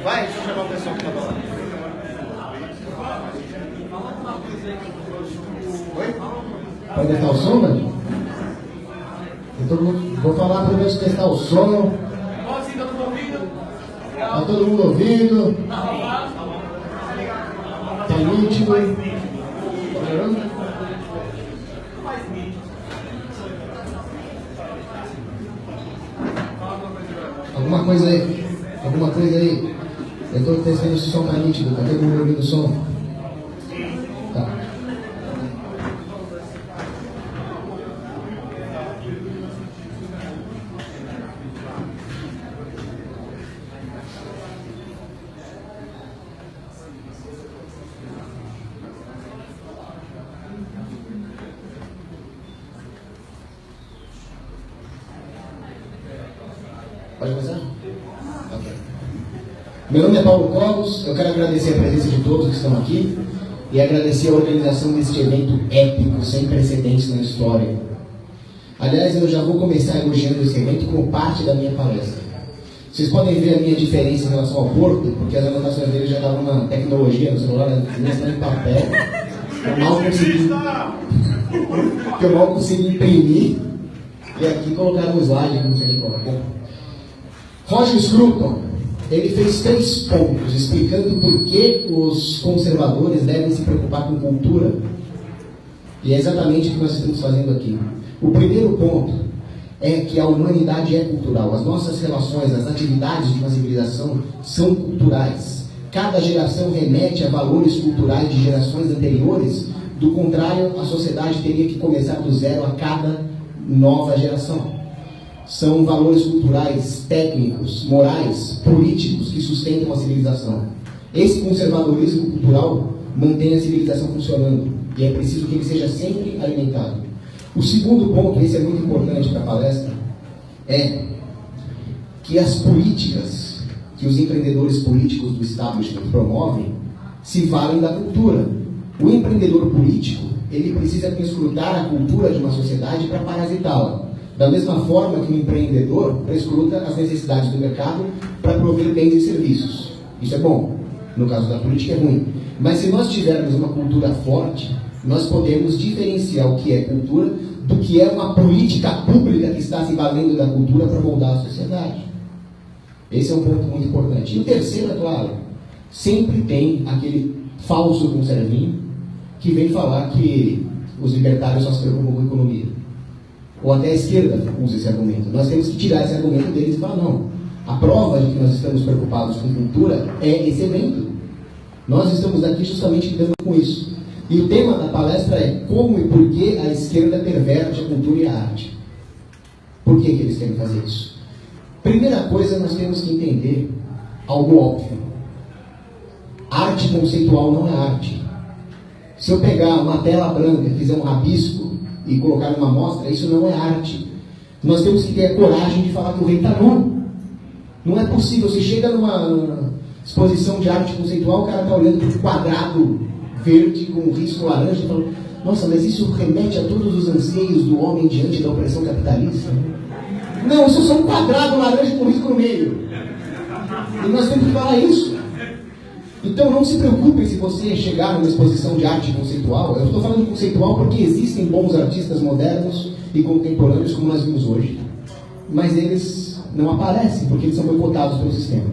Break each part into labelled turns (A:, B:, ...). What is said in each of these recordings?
A: Vai, deixa eu chamar o pessoal que tá lá. Oi?
B: Pode testar o som, Dani? Vou falar primeiro de testar o som. Tá todo mundo ouvindo? Tá nítido? Tá melhorando? Alguma coisa aí? Alguma coisa aí? Eu estou testando se o som tá nítido. Tá todo mundo ouvindo o som? Tá. Pode começar? Ok. Meu nome é Paulo Cogos, eu quero agradecer a presença de todos que estão aqui e agradecer a organização deste evento épico, sem precedentes na história. Aliás, eu já vou começar elogiando esse evento como parte da minha palestra. Vocês podem ver a minha diferença em relação ao Porto, porque as anotações dele já estavam na tecnologia, no celular, elas estão em papel. Eu mal consegui imprimir e aqui colocar no slide, não sei nem qual é. Roger Scruton, ele fez 3 pontos explicando por que os conservadores devem se preocupar com cultura. E é exatamente o que nós estamos fazendo aqui. O primeiro ponto é que a humanidade é cultural. As nossas relações, as atividades de uma civilização são culturais. Cada geração remete a valores culturais de gerações anteriores. Do contrário, a sociedade teria que começar do zero a cada nova geração. São valores culturais, técnicos, morais, políticos que sustentam a civilização. Esse conservadorismo cultural mantém a civilização funcionando e é preciso que ele seja sempre alimentado. O segundo ponto, esse é muito importante para a palestra, é que as políticas que os empreendedores políticos do establishment promovem se valem da cultura. O empreendedor político, ele precisa perscrutar a cultura de uma sociedade para parasitá-la. Da mesma forma que o empreendedor perscruta as necessidades do mercado para prover bens e serviços. Isso é bom. No caso da política é ruim. Mas se nós tivermos uma cultura forte, nós podemos diferenciar o que é cultura do que é uma política pública que está se valendo da cultura para moldar a sociedade. Esse é um ponto muito importante. E o terceiro, é claro, sempre tem aquele falso conservinho que vem falar que os libertários só se preocupam com a economia. Ou até a esquerda usa esse argumento. Nós temos que tirar esse argumento deles e falar, não, A prova de que nós estamos preocupados com cultura é esse evento. Nós estamos aqui justamente lidando com isso. E o tema da palestra é como e por que a esquerda perverte a cultura e a arte. Por que eles querem fazer isso? Primeira coisa, nós temos que entender algo óbvio. Arte conceitual não é arte. Se eu pegar uma tela branca, fizer um rabisco e colocar numa mostra, isso não é arte. Nós temos que ter a coragem de falar que o rei está nu. Não é possível. Você chega numa exposição de arte conceitual, o cara está olhando para um quadrado verde com um risco laranja e falando: nossa, mas isso remete a todos os anseios do homem diante da opressão capitalista? Não, isso é só um quadrado laranja com risco no meio. E nós temos que falar isso. Então não se preocupem se você chegar numa exposição de arte conceitual. Eu estou falando de conceitual porque existem bons artistas modernos e contemporâneos como nós vimos hoje. Mas eles não aparecem porque eles são boicotados pelo sistema.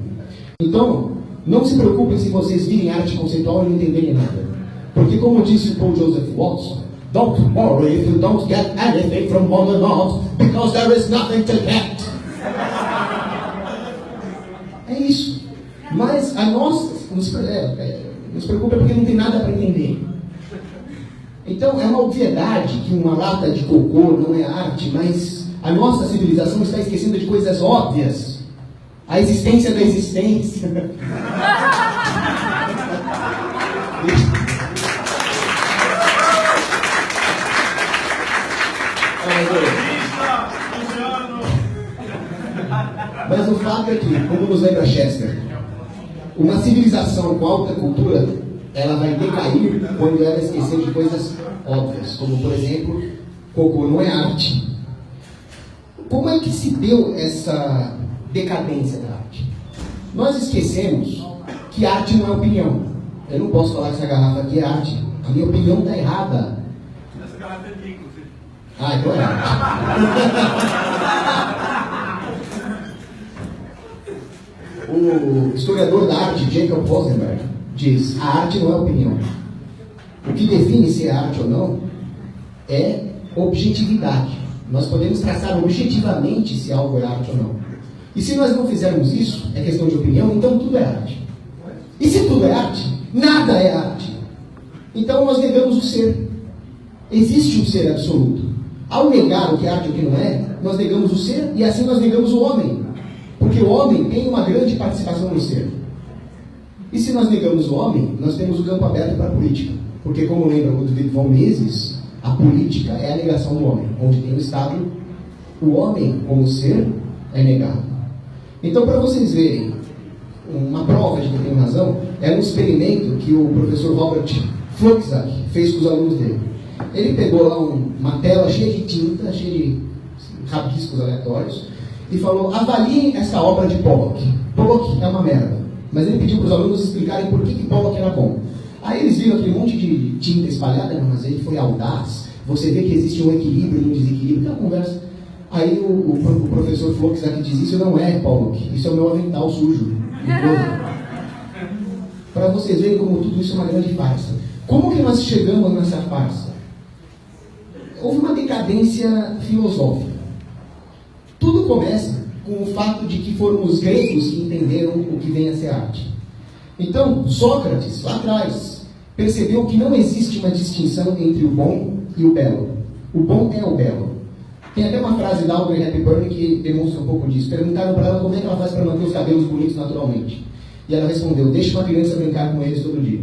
B: Então, não se preocupem se vocês virem arte conceitual e não entenderem nada. Porque como disse o Paul Joseph Watson, don't worry if you don't get anything from modern art, because there is nothing to get. É isso. Mas a nossa não se preocupa porque não tem nada para entender. Então é uma obviedade que uma lata de cocô não é arte, mas a nossa civilização está esquecendo de coisas óbvias. A existência da existência. Mas o fato é que, como nos lembra Chester, uma civilização com alta cultura, ela vai decair quando ela esquecer de coisas óbvias, como, por exemplo, cocô não é arte. Como é que se deu essa decadência da arte? Nós esquecemos que arte não é opinião. Eu não posso falar que essa garrafa aqui é arte. A minha opinião está errada.
C: Essa garrafa é minha, inclusive.
B: Ah, então é arte. O historiador da arte, Jacob Rosenberg, diz: a arte não é opinião. O que define se é arte ou não é objetividade. Nós podemos traçar objetivamente se algo é arte ou não. E se nós não fizermos isso, é questão de opinião, então tudo é arte. E se tudo é arte, nada é arte. Então nós negamos o ser. Existe um ser absoluto. Ao negar o que é arte e o que não é, nós negamos o ser e assim nós negamos o homem. Porque o homem tem uma grande participação no ser. E se nós negamos o homem, nós temos o campo aberto para a política. Porque, como lembra o Ludwig von Mises, a política é a negação do homem. Onde tem o Estado, o homem, como ser, é negado. Então, para vocês verem, uma prova de que eu tenho razão, é um experimento que o professor Robert Fluxack fez com os alunos dele. Ele pegou lá uma tela cheia de tinta, cheia de rabiscos aleatórios, e falou: avaliem essa obra de Pollock. Pollock é uma merda. Mas ele pediu para os alunos explicarem por que Pollock era bom. Aí eles viram aquele monte de tinta espalhada, mas ele foi audaz. Você vê que existe um equilíbrio e um desequilíbrio. Aquela conversa. Aí o professor Fluxack diz: isso não é Pollock, isso é o meu avental sujo. Para vocês verem como tudo isso é uma grande farsa. Como que nós chegamos nessa farsa? Houve uma decadência filosófica. Tudo começa com o fato de que foram os gregos que entenderam o que vem a ser arte. Então, Sócrates, lá atrás, percebeu que não existe uma distinção entre o bom e o belo. O bom é o belo. Tem até uma frase da Audrey Hepburn que demonstra um pouco disso. Perguntaram para ela como é que ela faz para manter os cabelos bonitos naturalmente. E ela respondeu: deixa uma criança brincar com eles todo dia.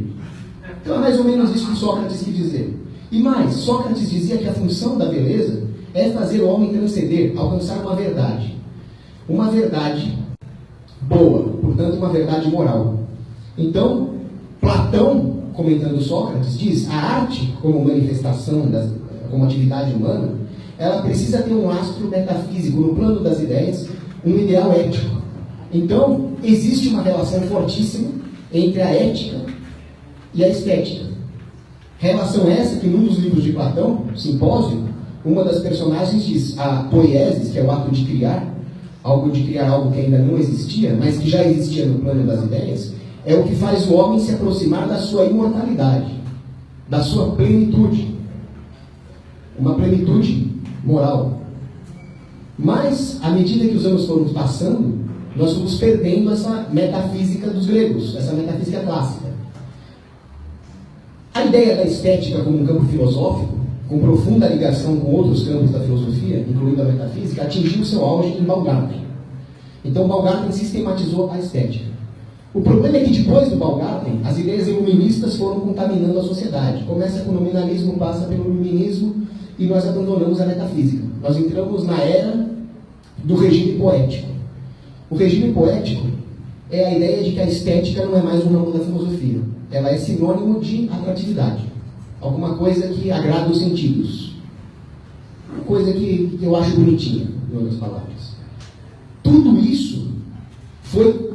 B: Então é mais ou menos isso que Sócrates quis dizer. E mais, Sócrates dizia que a função da beleza é fazer o homem transcender, alcançar uma verdade. Uma verdade boa, portanto uma verdade moral. Então, Platão, comentando Sócrates, diz: a arte, como manifestação, como atividade humana, ela precisa ter um lastro metafísico no plano das ideias, um ideal ético. Então, existe uma relação fortíssima entre a ética e a estética. Relação essa que num dos livros de Platão, Simpósio, uma das personagens diz: a poiesis, que é o ato de criar algo que ainda não existia, mas que já existia no plano das ideias, é o que faz o homem se aproximar da sua imortalidade, da sua plenitude. Uma plenitude moral. Mas, à medida que os anos foram passando, nós fomos perdendo essa metafísica dos gregos, essa metafísica clássica. A ideia da estética como um campo filosófico, com profunda ligação com outros campos da filosofia, incluindo a metafísica, atingiu seu auge em Baumgarten. Então, Baumgarten sistematizou a estética. O problema é que depois do Baumgarten, as ideias iluministas foram contaminando a sociedade. Começa com o nominalismo, passa pelo iluminismo e nós abandonamos a metafísica. Nós entramos na era do regime poético. O regime poético é a ideia de que a estética não é mais um ramo da filosofia. Ela é sinônimo de atratividade. Alguma coisa que agrada os sentidos. Uma coisa que eu acho bonitinha, em outras palavras. Tudo isso foi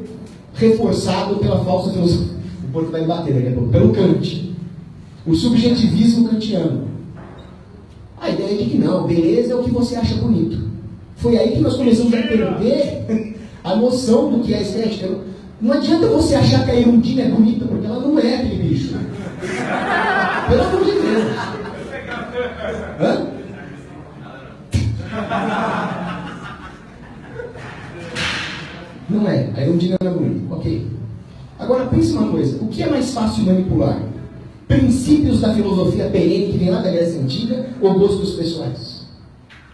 B: reforçado pela falsa filosofia. O Porto vai me bater daqui a pouco. Pelo Kant. O subjetivismo kantiano. A ideia de que não, beleza é o que você acha bonito. Foi aí que nós começamos a perder a noção do que é estética. Não adianta você achar que a Erundina é bonita, porque ela não é aquele bicho. Pelo amor de Deus. Hã? Não é. A Erundina não é bonita. Ok. Agora, pense uma coisa. O que é mais fácil manipular? Princípios da filosofia perene que vem lá da Grécia Antiga ou gostos pessoais?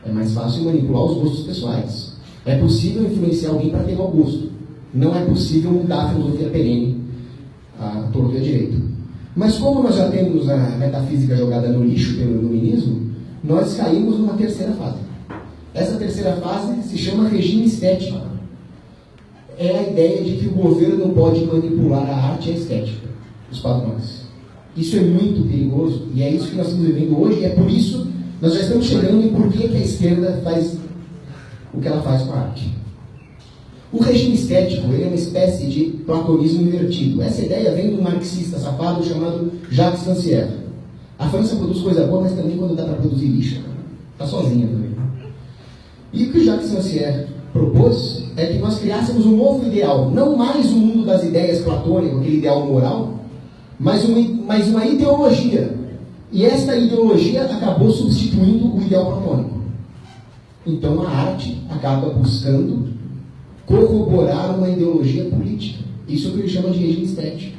B: É mais fácil manipular os gostos pessoais. É possível influenciar alguém para ter mau gosto. Não é possível mudar a filosofia perene a torto e a direito. Mas como nós já temos a metafísica jogada no lixo pelo iluminismo, nós caímos numa terceira fase. Essa terceira fase se chama regime estético. É a ideia de que o governo pode manipular a arte e a estética, os padrões. Isso é muito perigoso e é isso que nós estamos vivendo hoje e é por isso que nós já estamos chegando em por que a esquerda faz o que ela faz com a arte. O regime estético ele é uma espécie de platonismo invertido. Essa ideia vem de um marxista safado chamado Jacques Rancière. A França produz coisa boa, mas também quando dá para produzir lixo. Está sozinha também. E o que o Jacques Rancière propôs é que nós criássemos um novo ideal. Não mais o mundo das ideias platônico, aquele ideal moral, mas uma ideologia. E esta ideologia acabou substituindo o ideal platônico. Então a arte acaba buscando corroborar uma ideologia política. Isso é o que ele chama de regime estético.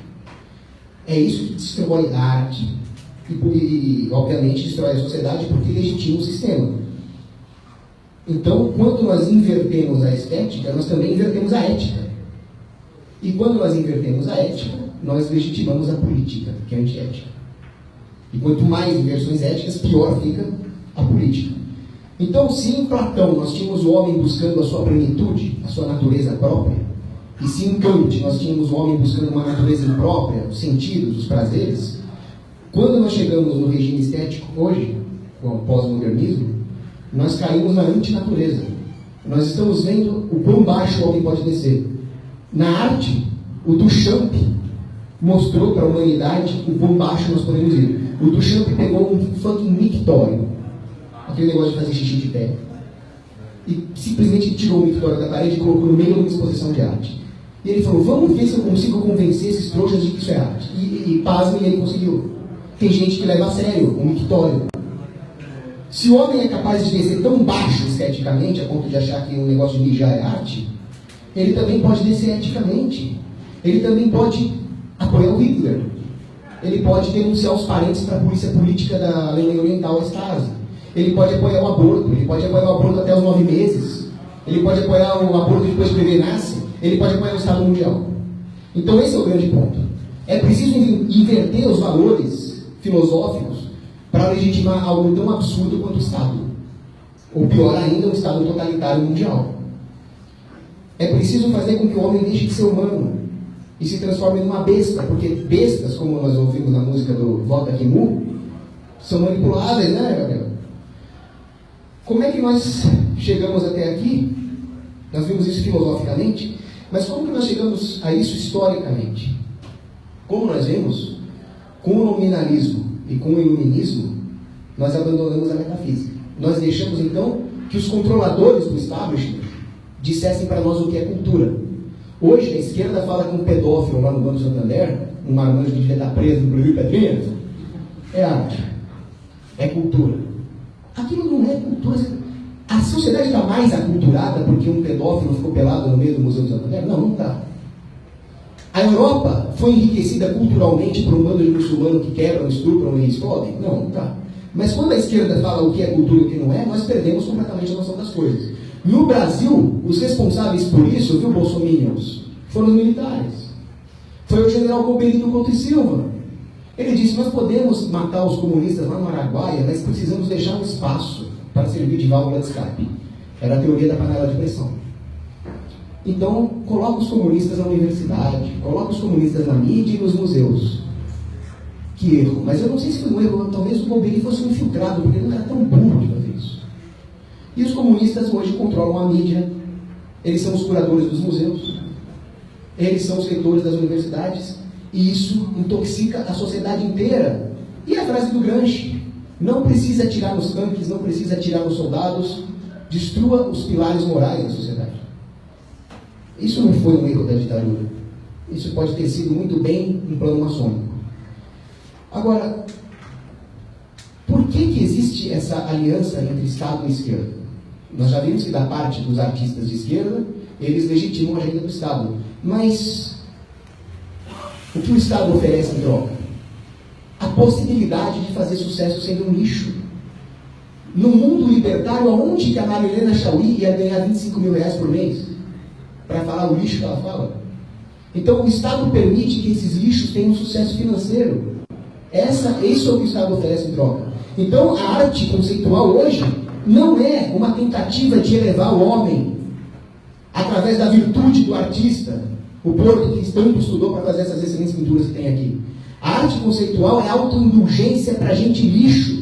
B: É isso que destrói a arte e obviamente, destrói a sociedade porque legitima o sistema. Então, quando nós invertemos a estética, nós também invertemos a ética. E quando nós invertemos a ética, nós legitimamos a política, que é antiética. E quanto mais inversões éticas, pior fica a política. Então, se em Platão nós tínhamos o homem buscando a sua plenitude, a sua natureza própria, e se em Kant nós tínhamos o homem buscando uma natureza imprópria, os sentidos, os prazeres, quando nós chegamos no regime estético hoje, com o pós-modernismo, nós caímos na antinatureza. Nós estamos vendo o quão baixo o homem pode descer. Na arte, o Duchamp mostrou para a humanidade o quão baixo nós podemos ir. O Duchamp pegou um fucking mictório, aquele negócio de fazer xixi de pé, e simplesmente tirou o mictório da parede e colocou no meio de uma exposição de arte. E ele falou, vamos ver se eu consigo convencer esses trouxas de que isso é arte. E pasmem, ele conseguiu. Tem gente que leva a sério o mictório. Se o homem é capaz de descer tão baixo esteticamente, a ponto de achar que um negócio de mijar é arte, ele também pode descer eticamente. Ele também pode apoiar o Hitler. Ele pode denunciar os parentes para a polícia política da Alemanha Oriental, a Stasi. Ele pode apoiar o aborto. Ele pode apoiar o aborto até os 9 meses. Ele pode apoiar o aborto depois que o bebê nasce. Ele pode apoiar o Estado Mundial. Então esse é o grande ponto. É preciso inverter os valores filosóficos para legitimar algo tão absurdo quanto o Estado. Ou pior ainda, um Estado totalitário mundial. É preciso fazer com que o homem deixe de ser humano e se transforme numa besta, porque bestas, como nós ouvimos na música do Volta Kimu, são manipuláveis, né, Gabriel? Como é que nós chegamos até aqui? Nós vimos isso filosoficamente, mas como que nós chegamos a isso historicamente? Como nós vemos, com o nominalismo e com o iluminismo, nós abandonamos a metafísica. Nós deixamos, então, que os controladores do establishment dissessem para nós o que é cultura. Hoje, a esquerda fala com um pedófilo lá no Banco Santander, um marmanjo que devia estar preso no Rio Pedrinhas, é arte, é cultura. Aquilo não é cultura. A sociedade está mais aculturada porque um pedófilo ficou pelado no meio do Museu do Santander? Não, não está. A Europa foi enriquecida culturalmente por um bando de muçulmanos que quebram, estupram e explodem? Não, não está. Mas quando a esquerda fala o que é cultura e o que não é, nós perdemos completamente a noção das coisas. No Brasil, os responsáveis por isso, viu, bolsominions, foram os militares. Foi o general Coberino Couto e Silva. Ele disse, nós podemos matar os comunistas lá no Araguaia, mas precisamos deixar um espaço para servir de válvula de escape. Era a teoria da panela de pressão. Então, coloca os comunistas na universidade, coloca os comunistas na mídia e nos museus. Que erro. Mas eu não sei se foi um erro, talvez o Coberino fosse um infiltrado, porque ele não era tão burro de fazer isso. E os comunistas hoje controlam a mídia, eles são os curadores dos museus, eles são os reitores das universidades, e isso intoxica a sociedade inteira. E a frase do Gramsci, não precisa atirar nos tanques, não precisa atirar nos soldados, destrua os pilares morais da sociedade. Isso não foi um erro da ditadura. Isso pode ter sido muito bem um plano maçônico. Agora, por que existe essa aliança entre Estado e esquerda? Nós já vimos que da parte dos artistas de esquerda, eles legitimam a agenda do Estado. Mas o que o Estado oferece em troca? A possibilidade de fazer sucesso sendo um lixo. No mundo libertário, aonde que a Marilena Chauí ia ganhar 25 mil reais por mês? Para falar o lixo que ela fala? Então o Estado permite que esses lixos tenham sucesso financeiro. Isso é o que o Estado oferece em troca. Então a arte conceitual hoje não é uma tentativa de elevar o homem através da virtude do artista, o Porto que tanto estudou para fazer essas excelentes pinturas que tem aqui. A arte conceitual é autoindulgência para gente lixo.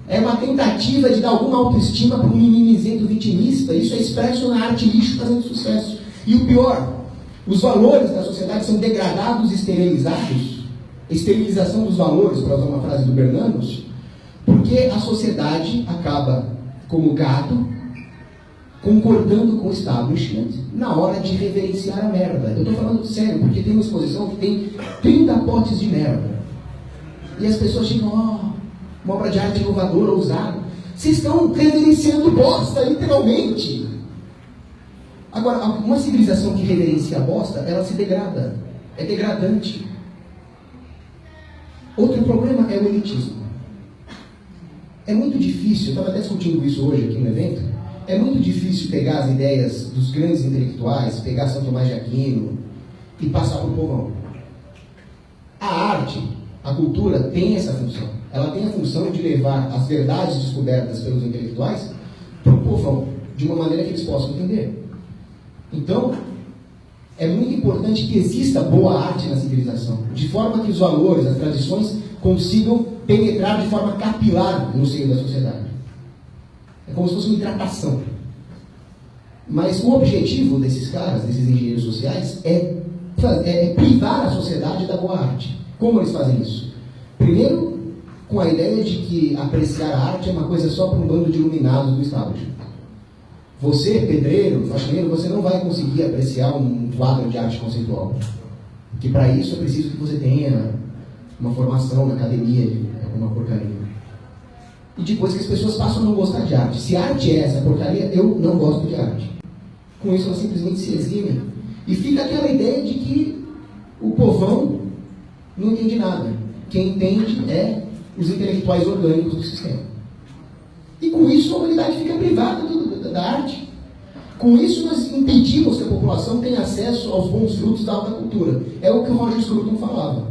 B: É uma tentativa de dar alguma autoestima para um mimimizento vitimista. Isso é expresso na arte lixo fazendo sucesso. E o pior, os valores da sociedade são degradados e esterilizados. Esterilização dos valores, para usar uma frase do Bernanos, porque a sociedade acaba, como gado, concordando com o establishment na hora de reverenciar a merda. Eu estou falando sério, porque tem uma exposição que tem 30 potes de merda. E as pessoas chegam, uma obra de arte inovadora, ousada. Vocês estão reverenciando bosta, literalmente. Agora, uma civilização que reverencia a bosta, ela se degrada. É degradante. Outro problema é o elitismo. É muito difícil, eu estava até discutindo isso hoje aqui no evento, é muito difícil pegar as ideias dos grandes intelectuais, pegar São Tomás de Aquino e passar para o povão. A arte, a cultura tem essa função. Ela tem a função de levar as verdades descobertas pelos intelectuais para o povão, de uma maneira que eles possam entender. Então, é muito importante que exista boa arte na civilização, de forma que os valores, as tradições, consigam penetrar de forma capilar no seio da sociedade. É como se fosse uma hidratação. Mas o objetivo desses caras, desses engenheiros sociais, é privar a sociedade da boa arte. Como eles fazem isso? Primeiro, com a ideia de que apreciar a arte é uma coisa só para um bando de iluminados do establishment. Você, pedreiro, faxineiro, você não vai conseguir apreciar um quadro de arte conceitual. Porque para isso é preciso que você tenha uma formação na academia de alguma porcaria. E depois que as pessoas passam a não gostar de arte. Se arte é essa porcaria, eu não gosto de arte. Com isso elas simplesmente se eximem. E fica aquela ideia de que o povão não entende nada. Quem entende é os intelectuais orgânicos do sistema. E com isso a humanidade fica privada da arte. Com isso nós impedimos que a população tenha acesso aos bons frutos da alta cultura. É o que o Roger Scruton falava.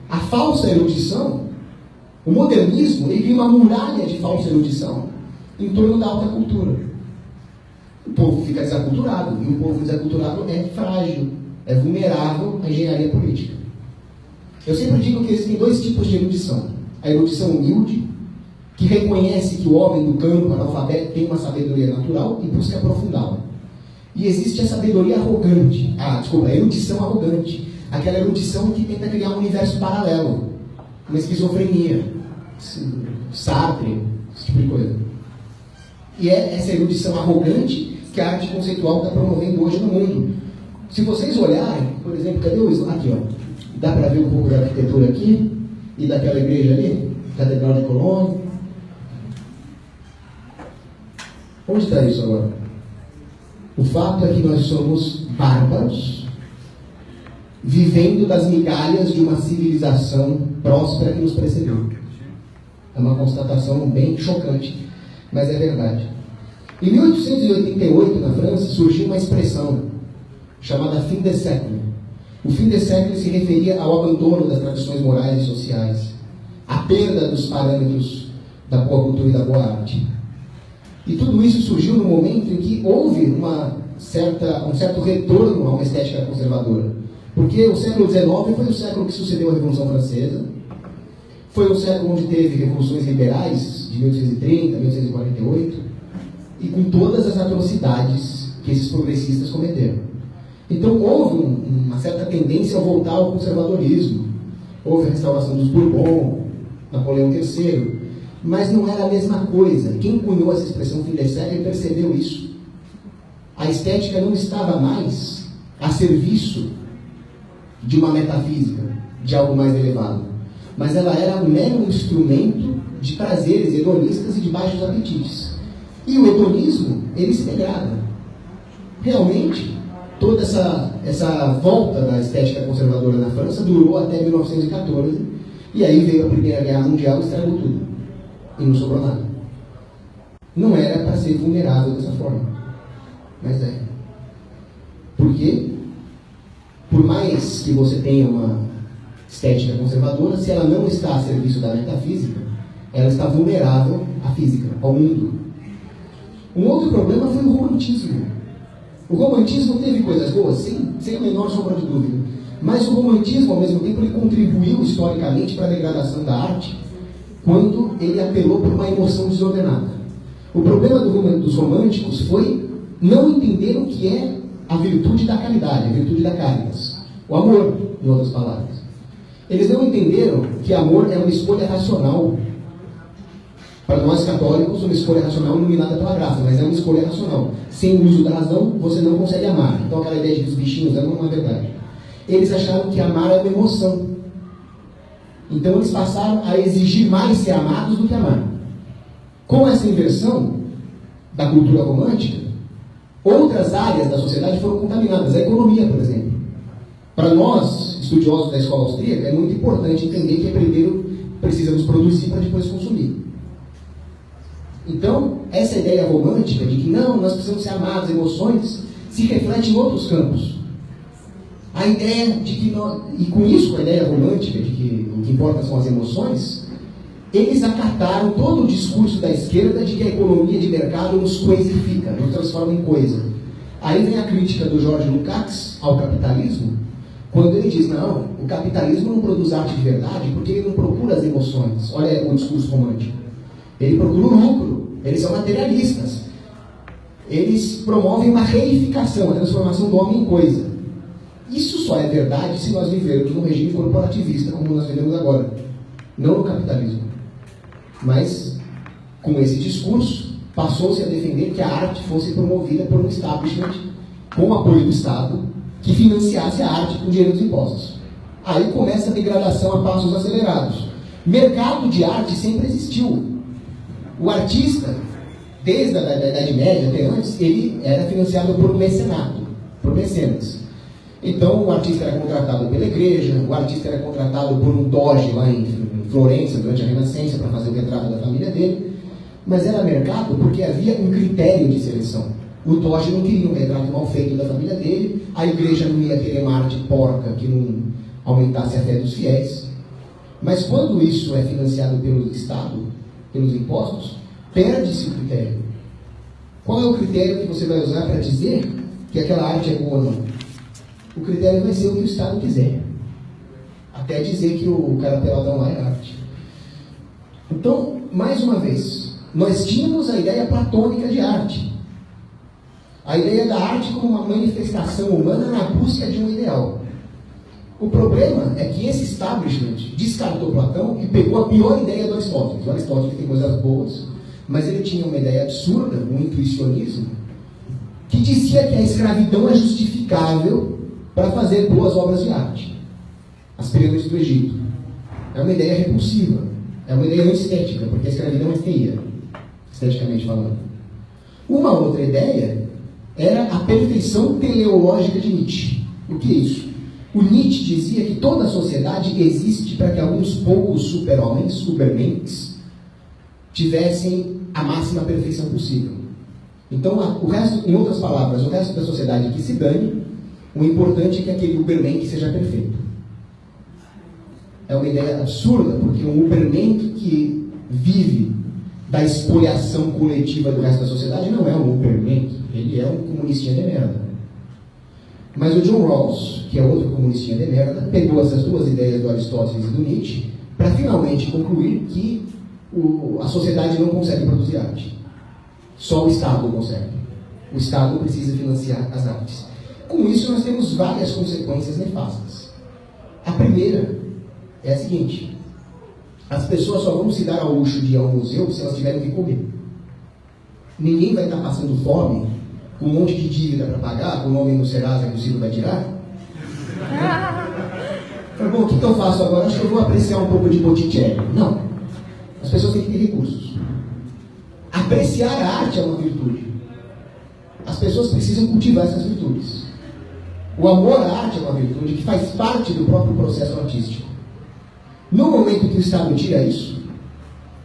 B: A falsa erudição, o modernismo, ele cria uma muralha de falsa erudição em torno da alta cultura. O povo fica desaculturado, e o povo desaculturado é frágil, é vulnerável à engenharia política. Eu sempre digo que existem dois tipos de erudição. A erudição humilde, que reconhece que o homem do campo, analfabeto, tem uma sabedoria natural e busca aprofundá-la. E existe a sabedoria arrogante, a erudição arrogante, aquela erudição que tenta criar um universo paralelo, uma esquizofrenia, Sartre, esse tipo de coisa. E é essa erudição arrogante que a arte conceitual está promovendo hoje no mundo. Se vocês olharem, por exemplo, cadê o slide? Aqui, ó. Dá para ver um pouco da arquitetura aqui, e daquela igreja ali, Catedral de Colônia. Onde está isso agora? O fato é que nós somos bárbaros, vivendo das migalhas de uma civilização próspera que nos precedeu. É uma constatação bem chocante, mas é verdade. Em 1888, na França, surgiu uma expressão chamada fim de século. O fim de século se referia ao abandono das tradições morais e sociais, à perda dos parâmetros da boa cultura e da boa arte. E tudo isso surgiu no momento em que houve um certo retorno a uma estética conservadora. Porque o século XIX foi o século que sucedeu a Revolução Francesa, foi o século onde teve revoluções liberais, de 1830, 1848, e com todas as atrocidades que esses progressistas cometeram. Então houve uma certa tendência a voltar ao conservadorismo. Houve a restauração dos Bourbon, Napoleão III, mas não era a mesma coisa. Quem cunhou essa expressão fim de século percebeu isso. A estética não estava mais a serviço de uma metafísica, de algo mais elevado, mas ela era um mero instrumento de prazeres hedonistas e de baixos apetites. E o hedonismo, ele se degrada. Realmente, toda essa volta da estética conservadora na França durou até 1914, e aí veio a Primeira Guerra Mundial e estragou tudo. E não sobrou nada. Não era para ser vulnerável dessa forma, mas é. Por quê? Por mais que você tenha uma estética conservadora, se ela não está a serviço da metafísica, ela está vulnerável à física, ao mundo. Um outro problema foi o romantismo. O romantismo teve coisas boas, sem a menor sombra de dúvida. Mas o romantismo, ao mesmo tempo, ele contribuiu historicamente para a degradação da arte quando ele apelou por uma emoção desordenada. O problema dos românticos foi não entender o que é a virtude da caridade, a virtude da caritas. O amor, em outras palavras. Eles não entenderam que amor é uma escolha racional. Para nós católicos, uma escolha racional iluminada pela graça, mas é uma escolha racional. Sem o uso da razão, você não consegue amar. Então aquela ideia de que os bichinhos amam não é verdade. Eles acharam que amar é uma emoção. Então eles passaram a exigir mais ser amados do que amar. Com essa inversão da cultura romântica, outras áreas da sociedade foram contaminadas. A economia, por exemplo. Para nós, estudiosos da escola austríaca, é muito importante entender que primeiro precisamos produzir para depois consumir. Então, essa ideia romântica de que não, nós precisamos ser amados, emoções, se reflete em outros campos. A ideia de que nós, e com isso, com a ideia romântica de que o que importa são as emoções, eles acataram todo o discurso da esquerda de que a economia de mercado nos coisifica, nos transforma em coisa. Aí vem a crítica do George Lukács ao capitalismo, quando ele diz, não, o capitalismo não produz arte de verdade porque ele não procura as emoções. Olha o discurso romântico. Ele procura o lucro, eles são materialistas. Eles promovem uma reificação, a transformação do homem em coisa. Isso só é verdade se nós vivermos num regime corporativista, como nós vivemos agora. Não no capitalismo. Mas, com esse discurso, passou-se a defender que a arte fosse promovida por um establishment com o apoio do Estado, que financiasse a arte com dinheiro dos impostos. Aí começa a degradação a passos acelerados. Mercado de arte sempre existiu. O artista, desde a Idade Média até antes, ele era financiado por um mecenato, por mecenas. Então o artista era contratado pela igreja, o artista era contratado por um doge lá em Florença, durante a Renascença, para fazer o retrato da família dele. Mas era mercado porque havia um critério de seleção. O doge não queria um retrato mal feito da família dele, a igreja não ia querer uma arte porca que não aumentasse a fé dos fiéis. Mas quando isso é financiado pelo Estado, pelos impostos, perde-se o critério. Qual é o critério que você vai usar para dizer que aquela arte é boa ou não? O critério vai ser o que o Estado quiser. Até dizer que o cara peladão lá é arte. Então, mais uma vez, nós tínhamos a ideia platônica de arte. A ideia da arte como uma manifestação humana na busca de um ideal. O problema é que esse establishment descartou Platão e pegou a pior ideia do Aristóteles. O Aristóteles tem coisas boas, mas ele tinha uma ideia absurda, um intuicionismo, que dizia que a escravidão é justificável para fazer boas obras de arte. As pirâmides do Egito. É uma ideia repulsiva, é uma ideia não estética, porque a escravidão é feia, esteticamente falando. Uma outra ideia era a perfeição teleológica de Nietzsche. O que é isso? O Nietzsche dizia que toda a sociedade existe para que alguns poucos super-homens, supermens, tivessem a máxima perfeição possível. Então, o resto, em outras palavras, o resto da sociedade que se dane, o importante é que aquele Uberman que seja perfeito. É uma ideia absurda, porque um Uberman que vive da expoliação coletiva do resto da sociedade não é um Uberman, ele é um comunistinha de merda. Mas o John Rawls, que é outro comunistinha de merda, pegou essas duas ideias do Aristóteles e do Nietzsche para finalmente concluir que a sociedade não consegue produzir arte. Só o Estado consegue. O Estado precisa financiar as artes. Com isso, nós temos várias consequências nefastas. A primeira é a seguinte: as pessoas só vão se dar ao luxo de ir ao museu se elas tiverem o que comer. Ninguém vai estar passando fome, com um monte de dívida para pagar, com o nome no Serasa que o Ciro vai tirar. Falei, bom, o que eu faço agora? Acho que eu vou apreciar um pouco de Botticelli. Não. As pessoas têm que ter recursos. Apreciar a arte é uma virtude. As pessoas precisam cultivar essas virtudes. O amor à arte é uma virtude que faz parte do próprio processo artístico. No momento que o Estado tira isso,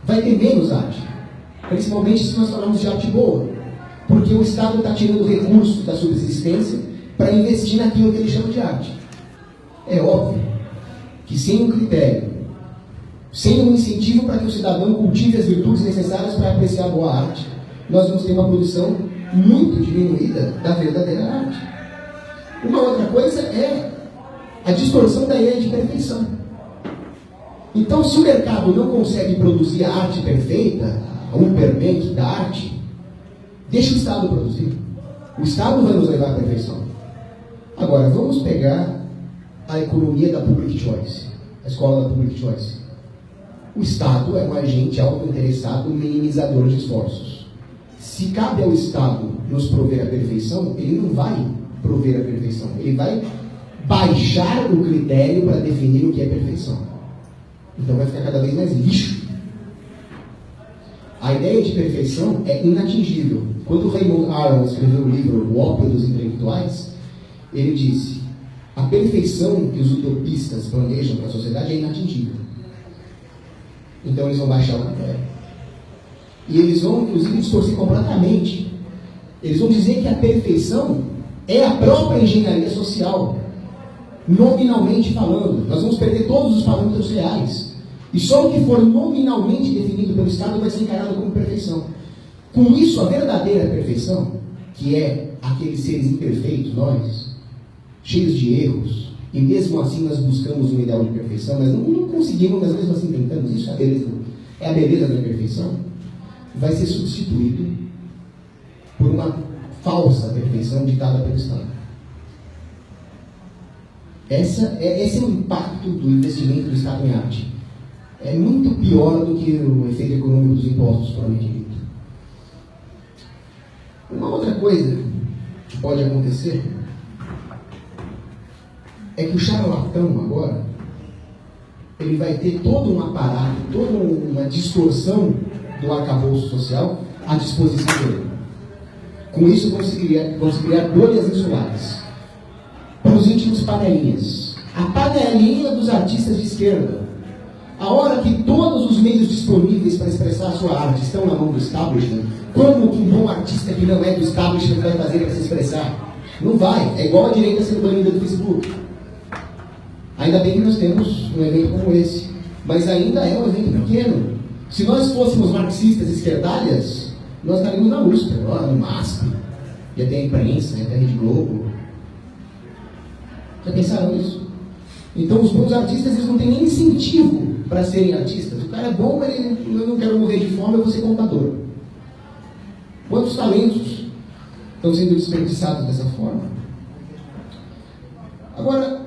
B: vai ter menos arte. Principalmente se nós falamos de arte boa. Porque o Estado está tirando recursos da subsistência para investir naquilo que ele chama de arte. É óbvio que sem um critério, sem um incentivo para que o cidadão cultive as virtudes necessárias para apreciar a boa arte, nós vamos ter uma produção muito diminuída da verdadeira arte. Uma outra coisa é a distorção da ideia de perfeição. Então, se o mercado não consegue produzir a arte perfeita, a Uberman da arte, deixa o Estado produzir. O Estado vai nos levar à perfeição. Agora, vamos pegar a economia da public choice, a escola da public choice. O Estado é um agente autointeressado minimizador de esforços. Se cabe ao Estado nos prover a perfeição, ele não vai prover a perfeição. Ele vai baixar o critério para definir o que é perfeição. Então vai ficar cada vez mais lixo. A ideia de perfeição é inatingível. Quando Raymond Aron escreveu o livro O Ópio dos Intelectuais, ele disse: a perfeição que os utopistas planejam para a sociedade é inatingível. Então eles vão baixar o critério. E eles vão, inclusive, distorcer completamente. Eles vão dizer que a perfeição é a própria engenharia social, nominalmente falando. Nós vamos perder todos os parâmetros reais. E só o que for nominalmente definido pelo Estado vai ser encarado como perfeição. Com isso, a verdadeira perfeição, que é aqueles seres imperfeitos, nós, cheios de erros, e mesmo assim nós buscamos um ideal de perfeição, mas não conseguimos, mas mesmo assim tentamos, isso é a beleza da perfeição, vai ser substituído por uma falsa perfeição ditada pelo Estado. Esse é o impacto do investimento do Estado em arte. É muito pior do que o efeito econômico dos impostos, provavelmente dito. Uma outra coisa que pode acontecer é que o charlatão agora ele vai ter todo um aparato, toda uma distorção do arcabouço social à disposição dele. Com isso vão se criar bolhas insulares. Para os íntimos, panelinhas. A panelinha dos artistas de esquerda. A hora que todos os meios disponíveis para expressar a sua arte estão na mão do establishment, como que um bom artista que não é do establishment vai fazer para se expressar? Não vai. É igual a direita sendo banida do Facebook. Ainda bem que nós temos um evento como esse. Mas ainda é um evento pequeno. Se nós fôssemos marxistas esquerdalhas, nós estaríamos na USP, no MASP. Ia ter a imprensa, ia ter a Rede Globo. Já pensaram nisso? Então os bons artistas eles não têm nem incentivo para serem artistas. O cara é bom, mas eu não quero morrer de fome, eu vou ser contador. Quantos talentos estão sendo desperdiçados dessa forma? Agora,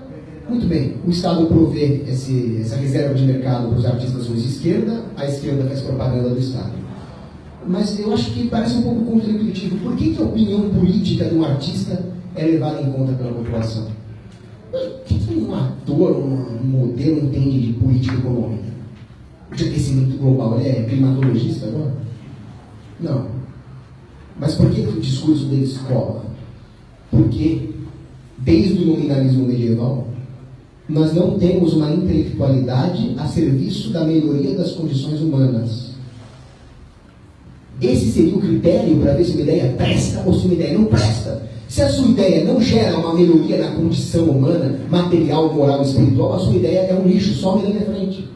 B: muito bem, o Estado provê essa reserva de mercado para os artistas de esquerda, a esquerda faz propaganda do Estado. Mas eu acho que parece um pouco contraintuitivo. Por que a opinião política de um artista é levada em conta pela população? O que um ator, um modelo entende de política econômica? De aquecimento global, ele é climatologista agora? Não. Mas por que o discurso deles cola? Porque, desde o nominalismo medieval, nós não temos uma intelectualidade a serviço da melhoria das condições humanas. Esse seria o critério para ver se uma ideia presta ou se uma ideia não presta. Se a sua ideia não gera uma melhoria na condição humana, material, moral e espiritual, a sua ideia é um lixo, some da minha frente.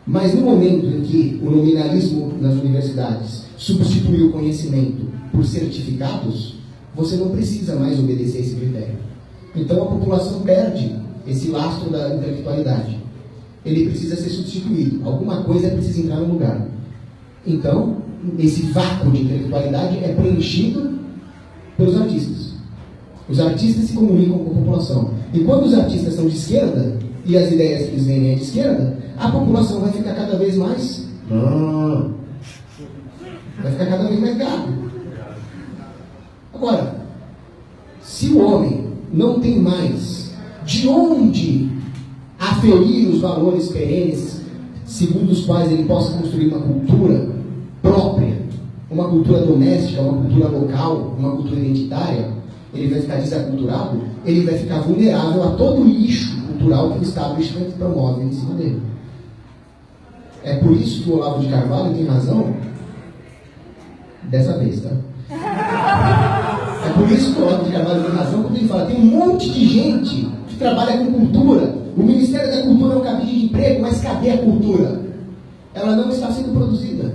B: Mas no momento em que o nominalismo nas universidades substituiu o conhecimento por certificados, você não precisa mais obedecer esse critério. Então a população perde esse lastro da intelectualidade. Ele precisa ser substituído. Alguma coisa precisa entrar no lugar. Então, esse vácuo de intelectualidade é preenchido pelos artistas. Os artistas se comunicam com a população. E quando os artistas são de esquerda, e as ideias que eles vendem é de esquerda, a população vai ficar cada vez mais... vai ficar cada vez mais gado. Agora, se o homem não tem mais de onde aferir os valores perenes, segundo os quais ele possa construir uma cultura própria, uma cultura doméstica, uma cultura local, uma cultura identitária, ele vai ficar desaculturado, ele vai ficar vulnerável a todo o lixo cultural que o establishment promove em cima dele. É por isso que o Olavo de Carvalho tem razão, dessa vez, tá? É por isso que o Olavo de Carvalho tem razão quando ele fala, tem um monte de gente que trabalha com cultura, o Ministério da Cultura é um cabide de emprego, mas cadê a cultura? Ela não está sendo produzida.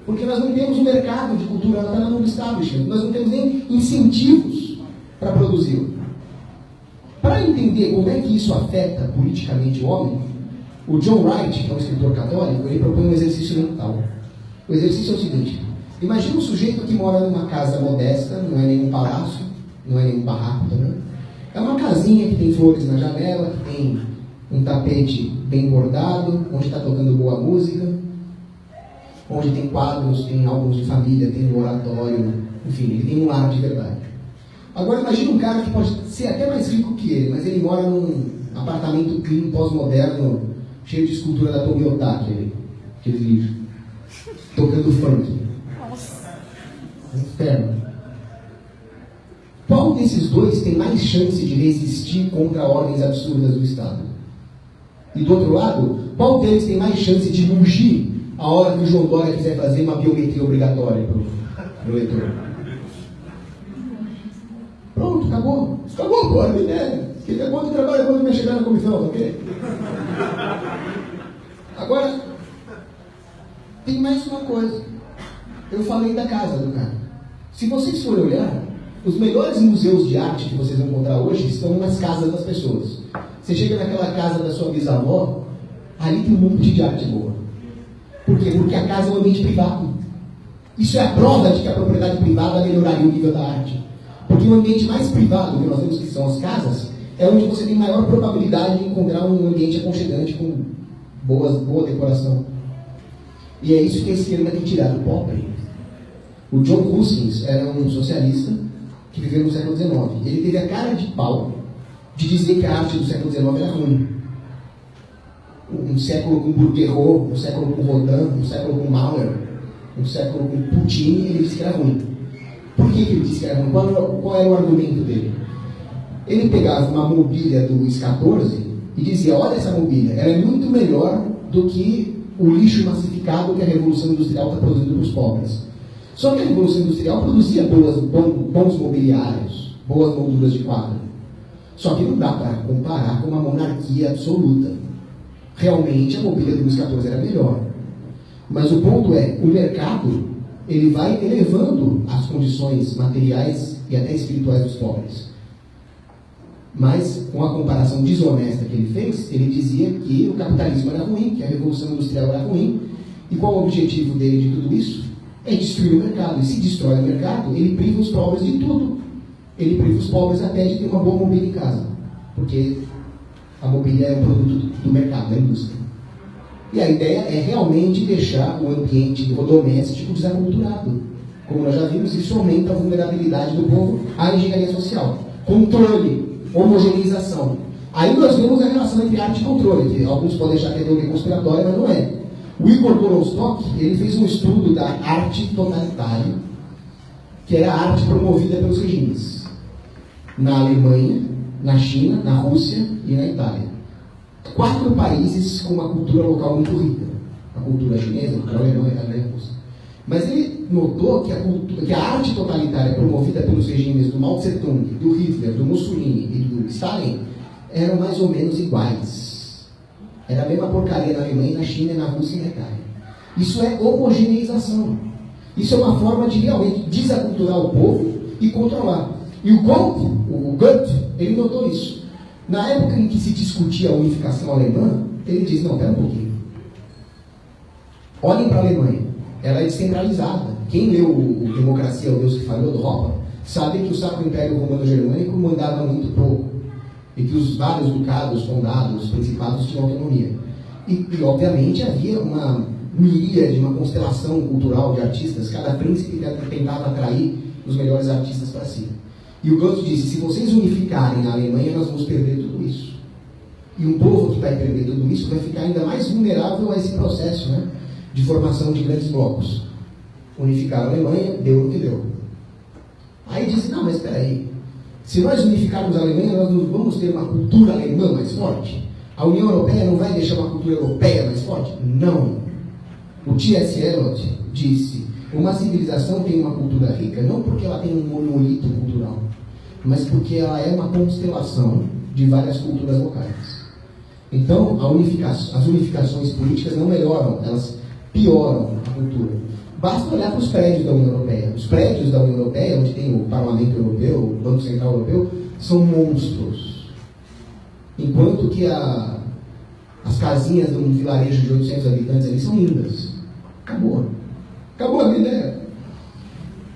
B: Porque nós não temos um mercado de cultura, ela está no establishment, nós não temos nem incentivos para produzi-la. Para entender como é que isso afeta politicamente o homem, o John Wright, que é um escritor católico, ele propõe um exercício mental. O exercício é o seguinte: imagina um sujeito que mora numa casa modesta, não é nenhum palácio, não é nenhum barraco também. É uma casinha que tem flores na janela, que tem um tapete bem bordado, onde está tocando boa música, onde tem quadros, tem álbuns de família, tem um oratório, enfim, ele tem um lar de verdade. Agora imagina um cara que pode ser até mais rico que ele, mas ele mora num apartamento clean, pós-moderno, cheio de escultura da Tomiotaki, aquele lixo, tocando funk. Inferno. Qual desses dois tem mais chance de resistir contra ordens absurdas do Estado? E do outro lado, qual deles tem mais chance de mugir a hora que o João Dória quiser fazer uma biometria obrigatória para o eleitor? Pronto, acabou. Acabou, pô, a ideia. Quem acabou de trabalho quando vai chegar na comissão, ok? Agora, tem mais uma coisa. Eu falei da casa do cara. Se vocês forem olhar, os melhores museus de arte que vocês vão encontrar hoje estão nas casas das pessoas. Você chega naquela casa da sua bisavó, ali tem um monte de arte boa. Por quê? Porque a casa é um ambiente privado. Isso é a prova de que a propriedade privada melhoraria o nível da arte. Porque o ambiente mais privado que nós temos, que são as casas, é onde você tem maior probabilidade de encontrar um ambiente aconchegante com boa decoração. E é isso que a esquerda tem tirado do pobre. O John Huskins era um socialista que viveu no século XIX. Ele teve a cara de pau de dizer que a arte do século XIX era ruim. Um século com Bourguerot, um século com Rodin, um século com Mahler, um século com Puccini, ele disse que era ruim. Por que ele disse que era ruim? Qual era o argumento dele? Ele pegava uma mobília do Luís XIV e dizia, olha essa mobília, ela é muito melhor do que o lixo massificado que a Revolução Industrial está produzindo para os pobres. Só que a Revolução Industrial produzia bons mobiliários, boas molduras de quadro. Só que não dá para comparar com uma monarquia absoluta. Realmente a mobília do Luís XIV era melhor. Mas o ponto é, o mercado, ele vai elevando as condições materiais e até espirituais dos pobres. Mas, com a comparação desonesta que ele fez, ele dizia que o capitalismo era ruim, que a Revolução Industrial era ruim. E qual o objetivo dele de tudo isso? É destruir o mercado. E se destrói o mercado, ele priva os pobres de tudo. Ele priva os pobres até de ter uma boa mobília em casa. Porque a mobília é um produto do mercado, da indústria. E a ideia é realmente deixar o ambiente doméstico desaculturado. Como nós já vimos, isso aumenta a vulnerabilidade do povo à engenharia social. Controle, homogeneização. Aí nós vemos a relação entre arte e controle, que alguns podem achar que é teoria conspiratória, mas não é. O Igor Gorolstock, ele fez um estudo da arte totalitária que era a arte promovida pelos regimes. Na Alemanha, na China, na Rússia e na Itália. 4 países com uma cultura local muito rica. A cultura chinesa, a cultura alemã, a italiana e a russa. Mas ele notou que a arte totalitária promovida pelos regimes do Mao Tse-tung, do Hitler, do Mussolini e do Stalin eram mais ou menos iguais. Era a mesma porcaria na Alemanha, na China, na Rússia e na Itália. Isso é homogeneização. Isso é uma forma de realmente desaculturar o povo e controlar. E o Goethe, ele notou isso. Na época em que se discutia a unificação alemã, ele diz, não, pera um pouquinho. Olhem para a Alemanha. Ela é descentralizada. Quem leu o Democracia, o Deus que Falhou, do Hopper, sabe que o Sacro Império Romano-Germânico mandava muito pouco. E que os vários ducados, condados, principados tinham autonomia. E obviamente, havia uma miríade, uma constelação cultural de artistas. Cada príncipe tentava atrair os melhores artistas para si. E o Goethe disse, se vocês unificarem a Alemanha, nós vamos perder tudo isso. E um povo que vai perder tudo isso vai ficar ainda mais vulnerável a esse processo, né, de formação de grandes blocos. Unificar a Alemanha, deu o que deu. Aí disse, não, mas espera aí. Se nós unificarmos a Alemanha, nós não vamos ter uma cultura alemã mais forte? A União Europeia não vai deixar uma cultura europeia mais forte? Não. O T.S. Eliot disse, uma civilização tem uma cultura rica não porque ela tem um monolito cultural, mas porque ela é uma constelação de várias culturas locais. Então, as unificações políticas não melhoram, elas pioram a cultura. Basta olhar para os prédios da União Europeia. Os prédios da União Europeia, onde tem o Parlamento Europeu, o Banco Central Europeu, são monstros. Enquanto que as casinhas de um vilarejo de 800 habitantes ali são lindas. Acabou. Acabou a minha ideia.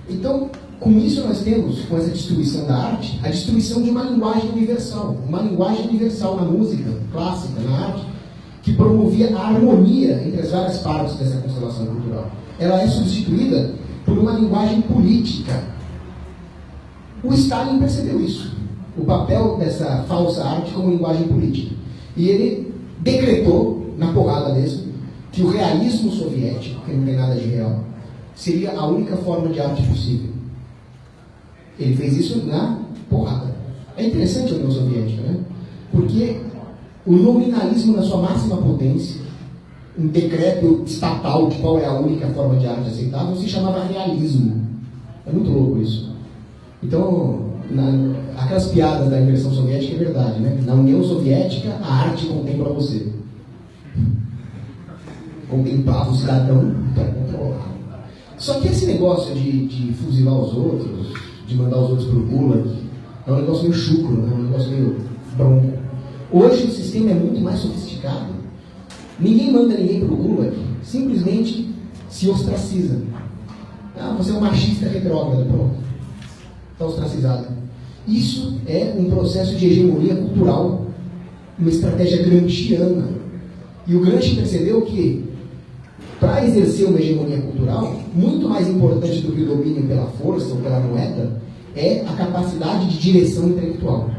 B: Então, com isso nós temos, com essa destruição da arte, a destruição de uma linguagem universal. Uma linguagem universal na música clássica, na arte, que promovia a harmonia entre as várias partes dessa constelação cultural. Ela é substituída por uma linguagem política. O Stalin percebeu isso. O papel dessa falsa arte como linguagem política. E ele decretou, na porrada mesmo, que o realismo soviético, que não tem nada de real, seria a única forma de arte possível. Ele fez isso na porrada. É interessante a União Soviética, né? Porque o nominalismo na sua máxima potência, um decreto estatal de qual é a única forma de arte aceitável, se chamava realismo. É muito louco isso. Então, aquelas piadas da inversão soviética é verdade, né? Na União Soviética, a arte contempla você. Contemplava o cidadão para controlar. Só que esse negócio de fuzilar os outros, de mandar os outros para o Gulag, é um negócio meio chucro, né? É um negócio meio bronco. Hoje o sistema é muito mais sofisticado. Ninguém manda ninguém para o Gulag, simplesmente se ostraciza. Ah, você é um machista retrógrado, pronto. Está ostracizado. Isso é um processo de hegemonia cultural, uma estratégia gramsciana. E o Gramsci percebeu que, para exercer uma hegemonia cultural, muito mais importante do que o domínio pela força ou pela moeda, é a capacidade de direção intelectual.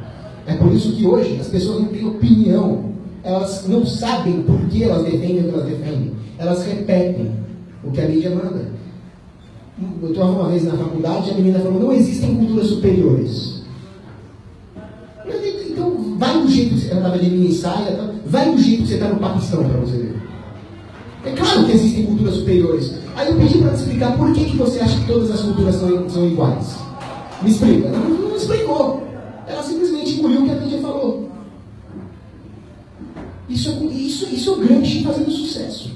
B: É por isso que hoje as pessoas não têm opinião, elas não sabem por que elas defendem o que elas defendem, elas repetem o que a mídia manda. Eu estava uma vez na faculdade e a menina falou, não existem culturas superiores. Então, vai do jeito que você estava de mini saia, vai do jeito que você está no Paquistão para você ver. É claro que existem culturas superiores. Aí eu pedi para te explicar por que você acha que todas as culturas são iguais. Me explica. Não explicou. Ela simplesmente engoliu o que a mídia falou. Isso é o Gramsci fazendo sucesso.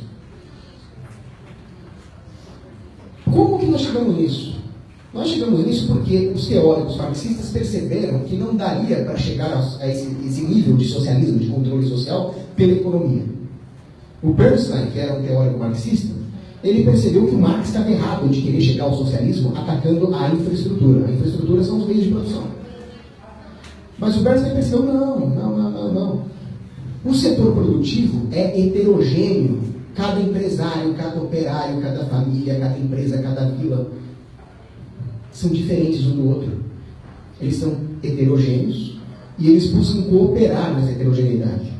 B: Como que nós chegamos nisso? Nós chegamos nisso porque os teóricos marxistas perceberam que não daria para chegar a esse nível de socialismo, de controle social, pela economia. O Bernstein, que era um teórico marxista, ele percebeu que o Marx estava errado de querer chegar ao socialismo atacando a infraestrutura. A infraestrutura são os meios de produção. Mas o Bernstein percebeu, não. O setor produtivo é heterogêneo. Cada empresário, cada operário, cada família, cada empresa, cada vila são diferentes um do outro. Eles são heterogêneos e eles buscam cooperar nessa heterogeneidade.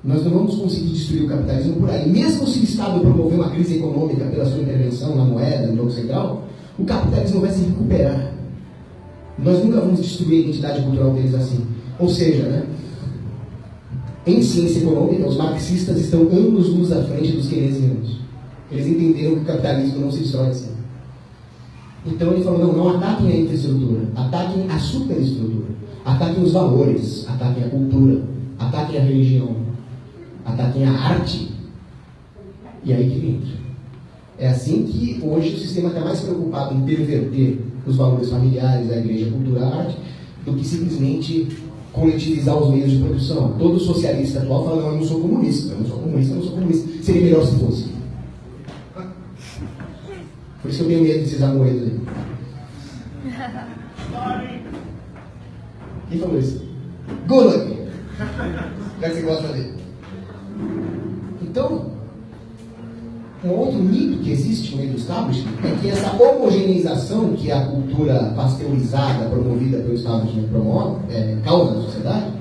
B: Nós não vamos conseguir destruir o capitalismo por aí. Mesmo se o Estado promover uma crise econômica pela sua intervenção na moeda, no Banco Central, o capitalismo vai se recuperar. Nós nunca vamos destruir a identidade cultural deles assim. Ou seja, né, em ciência econômica, os marxistas estão anos-luz à frente dos keynesianos. Eles entenderam que o capitalismo não se destrói assim. Então ele falou, não ataquem a infraestrutura, ataquem a superestrutura, ataquem os valores, ataquem a cultura, ataquem a religião, ataquem a arte. E aí que entra. É assim que hoje o sistema está mais preocupado em perverter os valores familiares, a igreja, a cultura, a arte, do que simplesmente coletivizar os meios de produção. Todo socialista atual fala, não, eu não sou comunista, eu não sou comunista, eu não sou comunista. Seria melhor se fosse. Por isso que eu tenho medo desses amoedos aí. Quem falou isso? Gulag! Já que você gosta dele. Então, um outro mito que existe no meio do establishment é que essa homogeneização que a cultura pasteurizada promovida pelo establishment causa na sociedade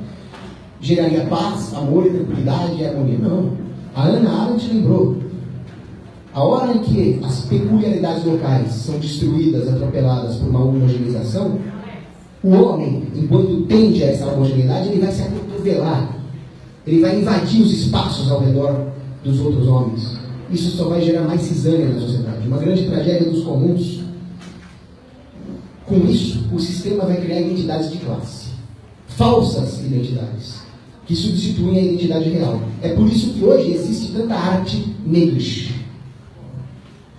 B: geraria paz, amor, tranquilidade e harmonia. Não. A Hannah Arendt lembrou. A hora em que as peculiaridades locais são destruídas, atropeladas por uma homogeneização, o homem, enquanto tende a essa homogeneidade, ele vai se acotovelar. Ele vai invadir os espaços ao redor dos outros homens. Isso só vai gerar mais cisânia na sociedade. Uma grande tragédia dos comuns. Com isso, o sistema vai criar identidades de classe. Falsas identidades. Que substituem a identidade real. É por isso que hoje existe tanta arte negra.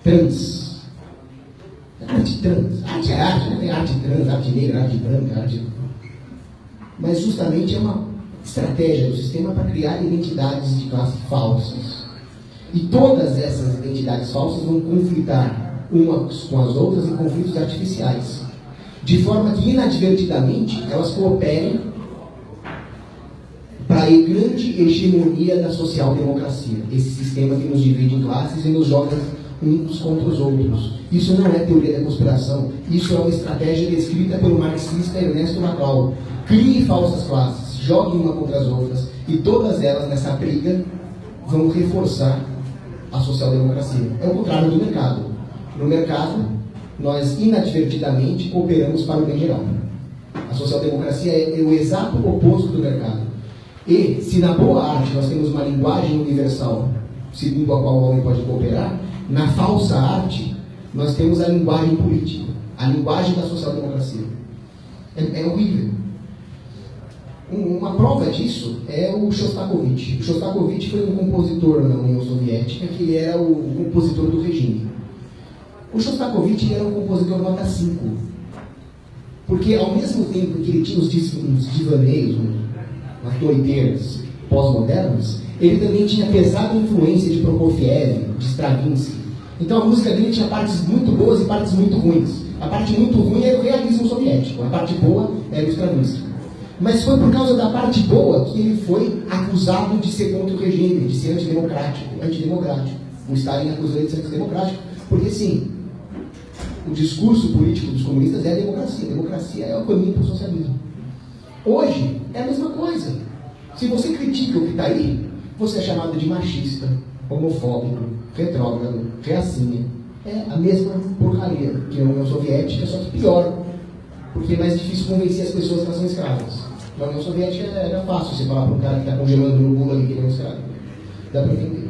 B: Trans. Arte trans. Arte é arte, não tem arte trans, arte negra, arte branca, arte... Mas justamente é uma estratégia do sistema para criar identidades de classe falsas. E todas essas identidades falsas vão conflitar umas com as outras em conflitos artificiais. De forma que, inadvertidamente, elas cooperem para a grande hegemonia da social-democracia. Esse sistema que nos divide em classes e nos joga uns contra os outros. Isso não é teoria da conspiração. Isso é uma estratégia descrita pelo marxista Ernesto Laclau. Crie falsas classes, jogue uma contra as outras, e todas elas, nessa briga, vão reforçar a social-democracia. É o contrário do mercado. No mercado, nós inadvertidamente cooperamos para o bem geral. A social-democracia é o exato oposto do mercado. E, se na boa arte nós temos uma linguagem universal, segundo a qual o homem pode cooperar, na falsa arte, nós temos a linguagem política, a linguagem da social-democracia. É horrível. Uma prova disso é o Shostakovich. O Shostakovich foi um compositor na União Soviética que era o compositor do regime. O Shostakovich era um compositor nota 5. Porque ao mesmo tempo que ele tinha uns divaneios, umas doideiras pós-modernas, ele também tinha pesada influência de Prokofiev, de Stravinsky. Então a música dele tinha partes muito boas e partes muito ruins. A parte muito ruim era o realismo soviético, a parte boa era o Stravinsky. Mas foi por causa da parte boa que ele foi acusado de ser contra o regime, de ser antidemocrático. O Stalin acusou ele de ser antidemocrático, porque sim, o discurso político dos comunistas é a democracia. A democracia é o caminho para o socialismo. Hoje é a mesma coisa. Se você critica o que está aí, você é chamado de machista, homofóbico, retrógrado, reacinha. É a mesma porcaria que a União Soviética, só que pior. Porque é mais difícil convencer as pessoas que elas são escravas. Na União Soviética era fácil você falar para um cara que está congelando no Gulag que ele é um escravo. Dá para entender.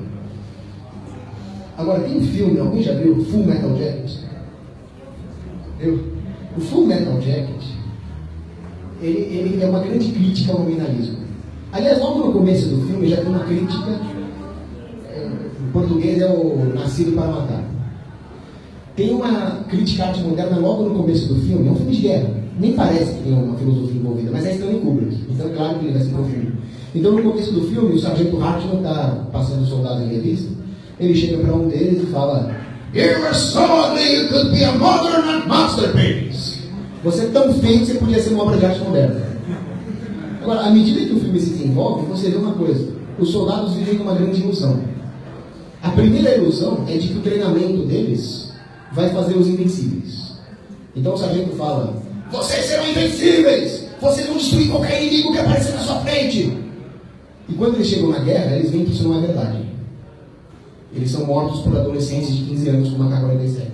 B: Agora, tem um filme, alguém já viu? Full Metal Jacket? Viu? O Full Metal Jacket, ele é uma grande crítica ao nominalismo. Aliás, logo no começo do filme já tem uma crítica, em português é o Nascido para Matar. Tem uma crítica à arte moderna logo no começo do filme, é um filme de guerra. Nem parece que tem uma filosofia envolvida, mas é Stanley Kubrick, então é claro que ele vai se profundo. Então no começo do filme, o sargento Hartman está passando soldados em revista, ele chega para um deles e fala: "You were so ugly you could be a modern masterpiece." Você é tão feio que você podia ser uma obra de arte moderna. Agora, à medida que o filme se desenvolve, você vê uma coisa: os soldados vivem uma grande ilusão. A primeira ilusão é de que o treinamento deles vai fazer os invencíveis. Então o sargento fala: "Vocês serão invencíveis! Vocês vão destruir qualquer inimigo que aparecer na sua frente!" E quando eles chegam na guerra, eles veem que isso não é verdade. Eles são mortos por adolescentes de 15 anos com uma K-47.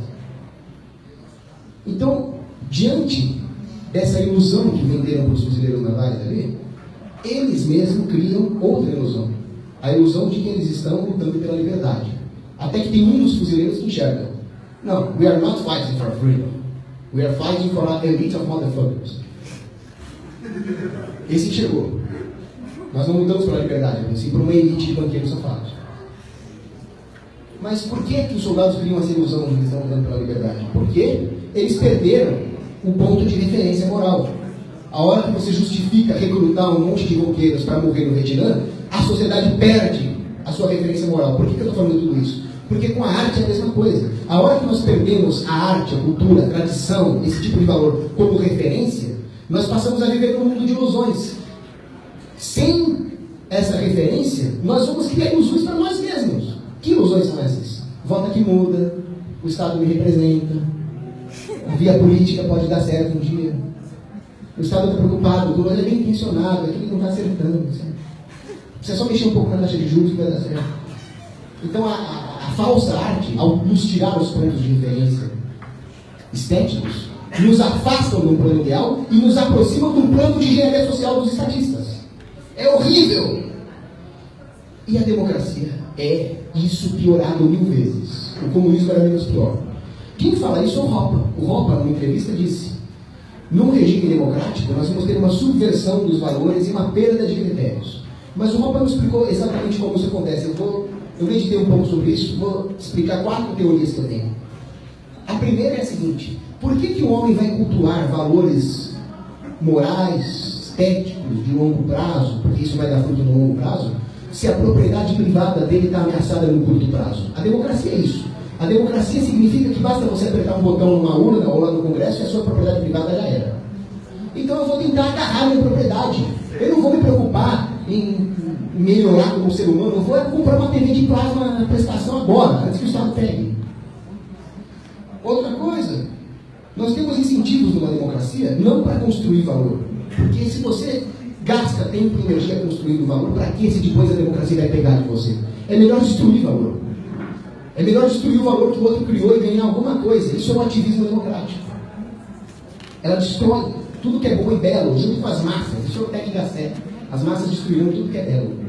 B: Então, diante dessa ilusão que venderam para os fuzileiros navais ali, eles mesmos criam outra ilusão. A ilusão de que eles estão lutando pela liberdade. Até que tem um dos fuzileiros que enxerga. Não, we are not fighting for freedom. We are fighting for a elite of motherfuckers. Esse enxergou. Nós não lutamos pela liberdade, mas sim por uma elite de banqueiros safados. Mas por que os soldados criam essa ilusão de que estão lutando pela liberdade? Porque eles perderam o ponto de referência moral. A hora que você justifica recrutar um monte de roqueiros para morrer no Vietnã, a sociedade perde a sua referência moral. Por que eu estou falando tudo isso? Porque com a arte é a mesma coisa. A hora que nós perdemos a arte, a cultura, a tradição, esse tipo de valor como referência, nós passamos a viver num mundo de ilusões. Sem essa referência, nós vamos criar ilusões para nós mesmos. Que ilusões são essas? Vota que muda, o Estado me representa, a via política pode dar certo um dia. O Estado está preocupado, o governo é bem intencionado, aquele não está acertando. Sabe? Você só mexer um pouco na taxa de juros que vai dar certo. Então a falsa arte, ao nos tirar os pontos de referência estéticos, nos afastam de um plano ideal e nos aproximam de um plano de engenharia social dos estatistas. É horrível! E a democracia é isso piorado 1000 vezes. O comunismo era menos pior. Quem fala isso é o Hoppe. O Hoppe, numa entrevista, disse: num regime democrático, nós vamos ter uma subversão dos valores e uma perda de critérios. Mas o Hoppe não explicou exatamente como isso acontece. Eu meditei um pouco sobre isso, vou explicar 4 teorias que eu tenho. A primeira é a seguinte: por que o homem vai cultuar valores morais, estéticos, de longo prazo, porque isso vai dar fruto no longo prazo, se a propriedade privada dele está ameaçada no curto prazo? A democracia é isso. A democracia significa que basta você apertar um botão numa urna ou lá no Congresso e a sua propriedade privada já era. Então eu vou tentar agarrar minha propriedade. Eu não vou me preocupar em melhorar como ser humano, eu vou comprar uma TV de plasma na prestação agora, antes que o Estado pegue. Outra coisa, nós temos incentivos numa democracia não para construir valor. Porque se você gasta tempo e energia construindo valor, para que se depois a democracia vai pegar de você? É melhor destruir valor. É melhor destruir o valor que o outro criou e ganhar alguma coisa. Isso é um ativismo democrático. Ela destrói tudo que é bom e belo, junto com as massas. Isso é o Ortega y Gasset. As massas destruíram tudo que é belo.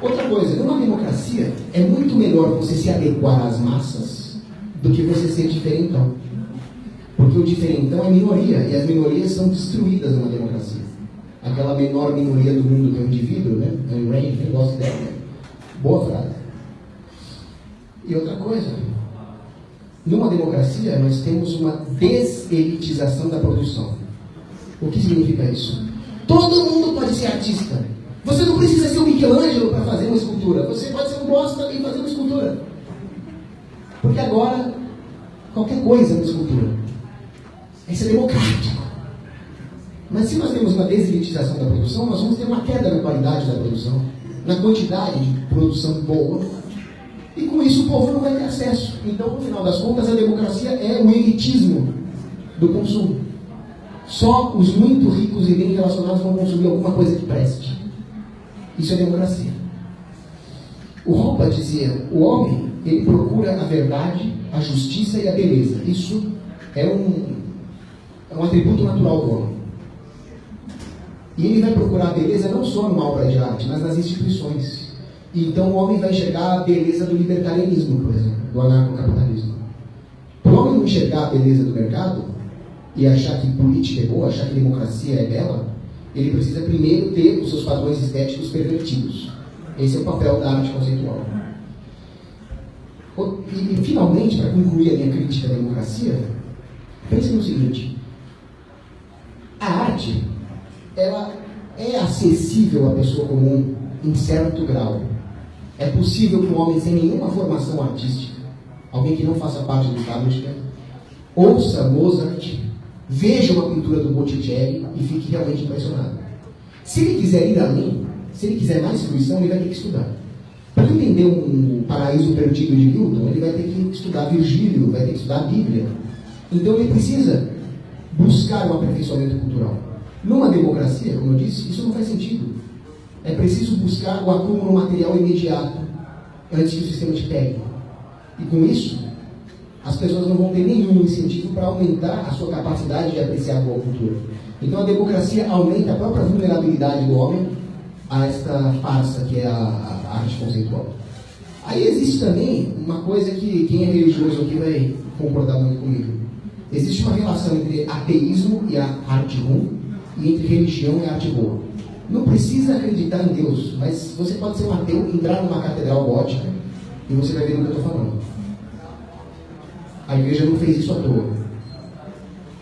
B: Outra coisa, numa democracia, é muito melhor você se adequar às massas do que você ser diferentão. Porque o diferentão é minoria, e as minorias são destruídas numa democracia. Aquela menor minoria do mundo que é o indivíduo, né? Ayn Rand, quem gosta dela, né? Boa frase. E outra coisa, numa democracia nós temos uma deselitização da produção. O que significa isso? Todo mundo pode ser artista. Você não precisa ser um Michelangelo para fazer uma escultura. Você pode ser um bosta e fazer uma escultura. Porque agora, qualquer coisa é uma escultura. Isso é democrático. Mas se nós temos uma deselitização da produção, nós vamos ter uma queda na qualidade da produção, na quantidade de produção boa. E com isso o povo não vai ter acesso. Então, no final das contas, a democracia é o elitismo do consumo. Só os muito ricos e bem relacionados vão consumir alguma coisa que preste. Isso é democracia. O Hoppe dizia: o homem, ele procura a verdade, a justiça e a beleza. Isso é um atributo natural do homem. E ele vai procurar a beleza não só numa obra de arte, mas nas instituições. E então o homem vai enxergar a beleza do libertarianismo, por exemplo, do anarcocapitalismo. Para o homem não enxergar a beleza do mercado e achar que política é boa, achar que democracia é bela, ele precisa primeiro ter os seus padrões estéticos pervertidos. Esse é o papel da arte conceitual. E finalmente, para concluir a minha crítica à democracia, pense no seguinte: a arte, ela é acessível à pessoa comum em certo grau. É possível que um homem sem nenhuma formação artística, alguém que não faça parte do establishment, ouça Mozart, veja uma pintura do Botticelli e fique realmente impressionado. Se ele quiser ir além, se ele quiser mais fruição, ele vai ter que estudar. Para entender um paraíso perdido de Milton, ele vai ter que estudar Virgílio, vai ter que estudar a Bíblia. Então ele precisa buscar um aperfeiçoamento cultural. Numa democracia, como eu disse, isso não faz sentido. É preciso buscar o acúmulo material imediato, antes que o sistema te pegue. E com isso, as pessoas não vão ter nenhum incentivo para aumentar a sua capacidade de apreciar a boa cultura. Então a democracia aumenta a própria vulnerabilidade do homem a esta farsa que é a arte conceitual. Aí existe também uma coisa que quem é religioso aqui vai concordar muito comigo. Existe uma relação entre ateísmo e a arte ruim e entre religião e arte boa. Não precisa acreditar em Deus, mas você pode ser um ateu, entrar numa catedral gótica e você vai ver o que eu estou falando. A igreja não fez isso à toa.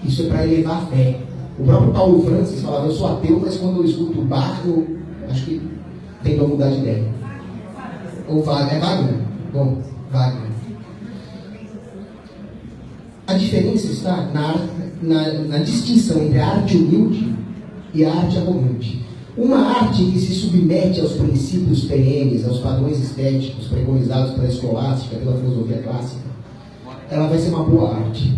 B: Isso é para elevar a fé. O próprio Paulo Francis falava, eu sou ateu, mas quando eu escuto Bach, eu acho que tendo a mudar de ideia. Ou Wagner. É Wagner? Bom, Wagner. A diferença está na distinção entre a arte humilde e a arte arrogante. Uma arte que se submete aos princípios perenes, aos padrões estéticos preconizados pela escolástica, pela filosofia clássica, ela vai ser uma boa arte.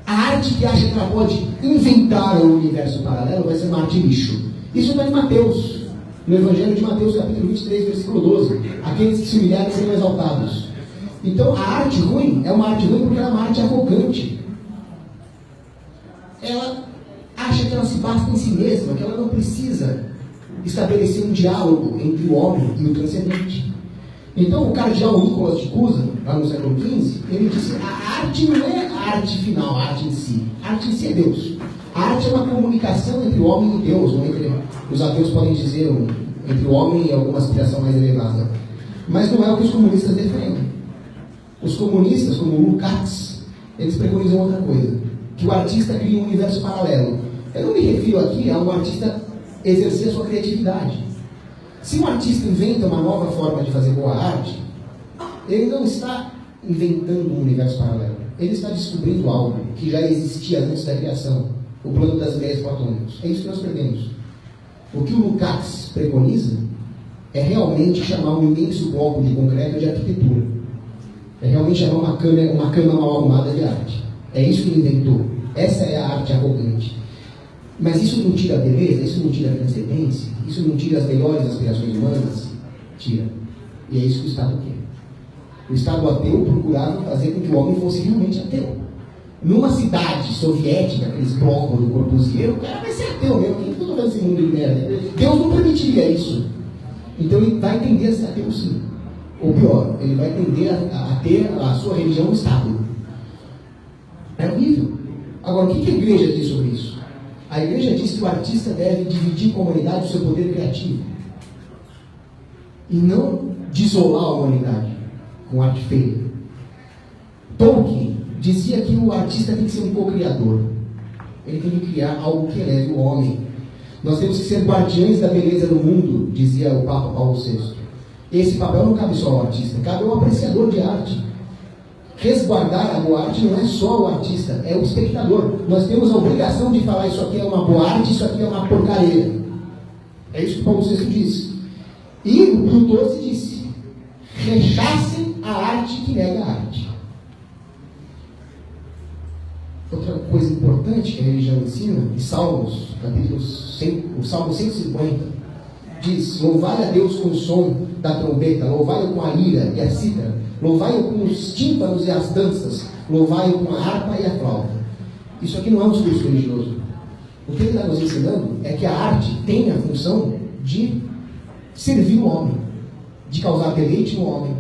B: A arte que acha que ela pode inventar um universo paralelo vai ser uma arte lixo. Isso está em Mateus, no Evangelho de Mateus, capítulo 23, versículo 12. Aqueles que se humilharem serão exaltados. Então, a arte ruim é uma arte ruim porque ela é uma arte arrogante. Ela acha que ela se basta em si mesma, que ela não precisa estabelecer um diálogo entre o homem e o transcendente. Então, o cardeal Nicolas de Cusa, lá no século XV, ele disse, a arte não é a arte final, a arte em si. A arte em si é Deus. A arte é uma comunicação entre o homem e Deus, ou entre, os ateus podem dizer, entre o homem e alguma aspiração mais elevada. Mas não é o que os comunistas defendem. Os comunistas, como o Lukács, eles preconizam outra coisa, que o artista cria um universo paralelo. Eu não me refiro aqui a um artista exercer a sua criatividade. Se um artista inventa uma nova forma de fazer boa arte, ele não está inventando um universo paralelo. Ele está descobrindo algo que já existia antes da criação, o plano das ideias platônicas. É isso que nós perdemos. O que o Lukács preconiza é realmente chamar um imenso bloco de concreto de arquitetura. É realmente chamar uma cama mal arrumada de arte. É isso que ele inventou. Essa é a arte arrogante. Mas isso não tira a beleza, isso não tira a transcendência, isso não tira as melhores aspirações humanas? Tira. E é isso que o Estado quer. O Estado ateu procurava fazer com que o homem fosse realmente ateu. Numa cidade soviética, aqueles blocos do Corbusier, o cara vai ser ateu mesmo. Quem está fazendo esse mundo de merda? Deus não permitiria isso. Então ele vai tender a ser ateu sim. Ou pior, ele vai tender a ter a sua religião no Estado. É horrível. Agora, o que a igreja diz sobre isso? A igreja diz que o artista deve dividir com a humanidade o seu poder criativo. E não desolar a humanidade com arte feia. Tolkien dizia que o artista tem que ser um co-criador. Ele tem que criar algo que eleve o homem. Nós temos que ser guardiães da beleza do mundo, dizia o Papa Paulo VI. Esse papel não cabe só ao artista, cabe ao apreciador de arte. Resguardar a boa arte não é só o artista, é o espectador. Nós temos a obrigação de falar isso aqui é uma boa arte, isso aqui é uma porcaria. É isso que Paulo VI disse. E o Pio XII disse, rechacem a arte que nega a arte. Outra coisa importante que a religião ensina, em Salmos, o Salmo 150, diz, louvai a Deus com o som da trombeta, louvai-o com a lira e a cítara, louvai-o com os tímpanos e as danças, louvai-o com a harpa e a flauta. Isso aqui não é um discurso religioso. O que ele está nos ensinando é que a arte tem a função de servir o homem, de causar deleite no homem,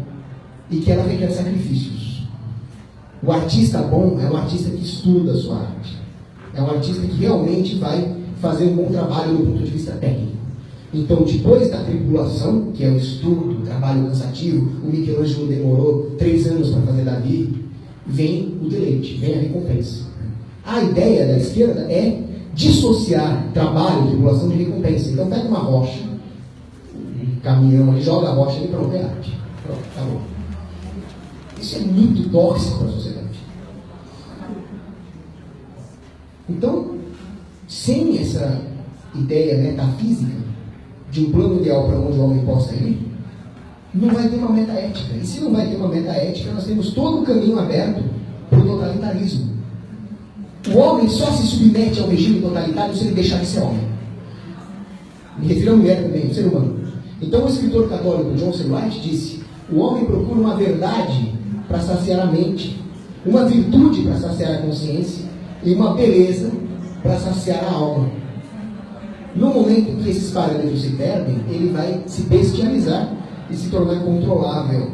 B: e que ela requer sacrifícios. O artista bom é um artista que estuda a sua arte. É um artista que realmente vai fazer um bom trabalho do ponto de vista técnico. Então, depois da tribulação, que é o estudo, o trabalho cansativo, o Michelangelo demorou 3 anos para fazer Davi, vem o deleite, vem a recompensa. A ideia da esquerda é dissociar trabalho, tribulação de recompensa. Então, pega uma rocha, um caminhão, e joga a rocha ali, pronto, é arte. Pronto, acabou. Isso é muito tóxico para a sociedade. Então, sem essa ideia metafísica de um plano ideal para onde o homem possa ir, não vai ter uma meta ética. E se não vai ter uma meta ética, nós temos todo o caminho aberto para o totalitarismo. O homem só se submete ao regime totalitário se ele deixar de ser homem. Me refiro à mulher também, ao ser humano. Então o escritor católico John C. White disse, o homem procura uma verdade para saciar a mente, uma virtude para saciar a consciência e uma beleza para saciar a alma. No momento em que esses parâmetros se perdem, ele vai se bestializar e se tornar controlável.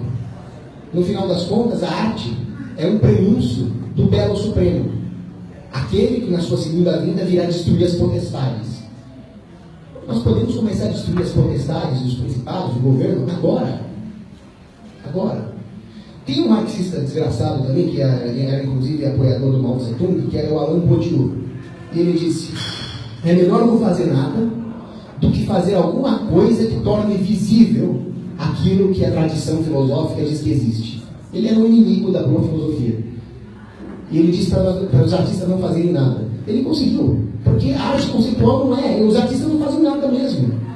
B: No final das contas, a arte é um prenúncio do belo supremo, aquele que na sua segunda vinda virá destruir as potestades. Nós podemos começar a destruir as potestades dos principados, do governo, agora. Agora. Tem um marxista desgraçado também, que era inclusive apoiador do Mao Tse-tung, que era o Alain Badiou. E ele disse: é melhor não fazer nada do que fazer alguma coisa que torne visível aquilo que a tradição filosófica diz que existe. Ele era um inimigo da boa filosofia. E ele disse para os artistas não fazerem nada. Ele conseguiu, porque a arte conceitual não é, os artistas não fazem nada mesmo.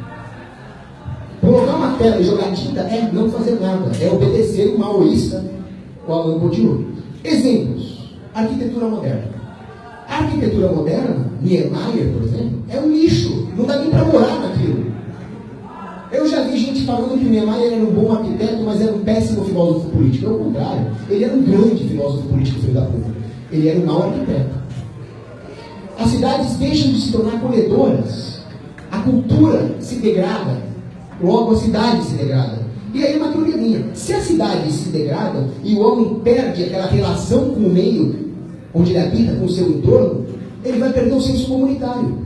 B: Colocar uma tela e jogar tinta é não fazer nada, é obedecer o maoísta, o Alain Badiou. Exemplos: arquitetura moderna. A arquitetura moderna, Niemeyer, por exemplo, é um lixo, não dá nem para morar naquilo. Eu já vi gente falando que Niemeyer era um bom arquiteto, mas era um péssimo filósofo político. Ao contrário, ele era um grande filósofo político, filho da puta. Ele era um mau arquiteto. As cidades deixam de se tornar acolhedoras. A cultura se degrada. Logo a cidade se degrada. E aí uma teoria minha: se as cidades se degradam e o homem perde aquela relação com o meio onde ele habita, com o seu entorno, ele vai perder o senso comunitário.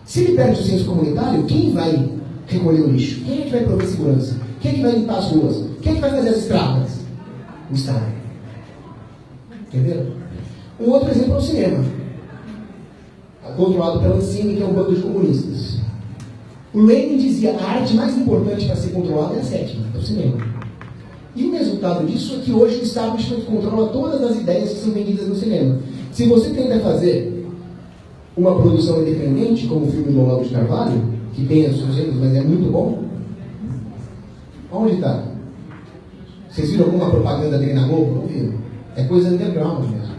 B: Se ele perde o senso comunitário, quem vai recolher o lixo? Quem é que vai prover segurança? Quem é que vai limpar as ruas? Quem é que vai fazer as estradas? O Estado. Entendeu? Um outro exemplo é o cinema, controlado pela Ancine, que é um bando de comunistas. O Lenin dizia: a arte mais importante para ser controlada é a sétima, é o cinema. E o resultado disso é que hoje o establishment controla todas as ideias que são vendidas no cinema. Se você tenta fazer uma produção independente, como o filme do Olavo de Carvalho, que tem as suas erros, mas é muito bom, onde está? Vocês viram alguma propaganda dele na Globo? Não viram. É coisa underground mesmo.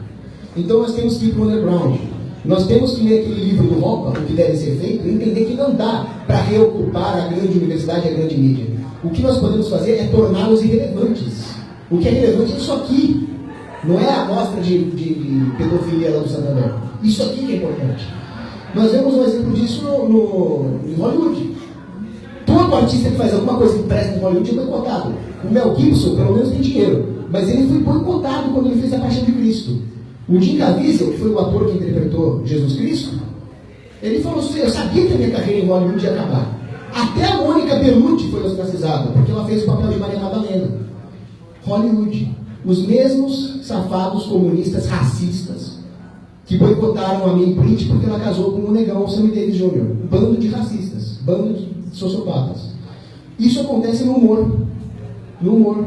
B: Então nós temos que ir para o underground. Nós temos que ler aquele livro do Hoppe, o que deve ser feito, e entender que não dá para reocupar a grande universidade e a grande mídia. O que nós podemos fazer é torná-los irrelevantes. O que é relevante é isso aqui. Não é a amostra de pedofilia lá do Santander. Isso aqui que é importante. Nós vemos um exemplo disso em Hollywood. Todo artista que faz alguma coisa que presta em Hollywood é boicotado. O Mel Gibson, pelo menos, tem dinheiro. Mas ele foi boicotado quando ele fez A Paixão de Cristo. O Jim Caviezel, que foi o ator que interpretou Jesus Cristo, ele falou assim: eu sabia que a minha carreira em Hollywood ia acabar. Até a Mônica Bellucci foi ostracizada, porque ela fez o papel de Maria Madalena. Hollywood. Os mesmos safados comunistas racistas que boicotaram a May Print porque ela casou com um negão, o Sammy Davis Jr. Um bando de racistas, bando de sociopatas. Isso acontece no humor. No humor.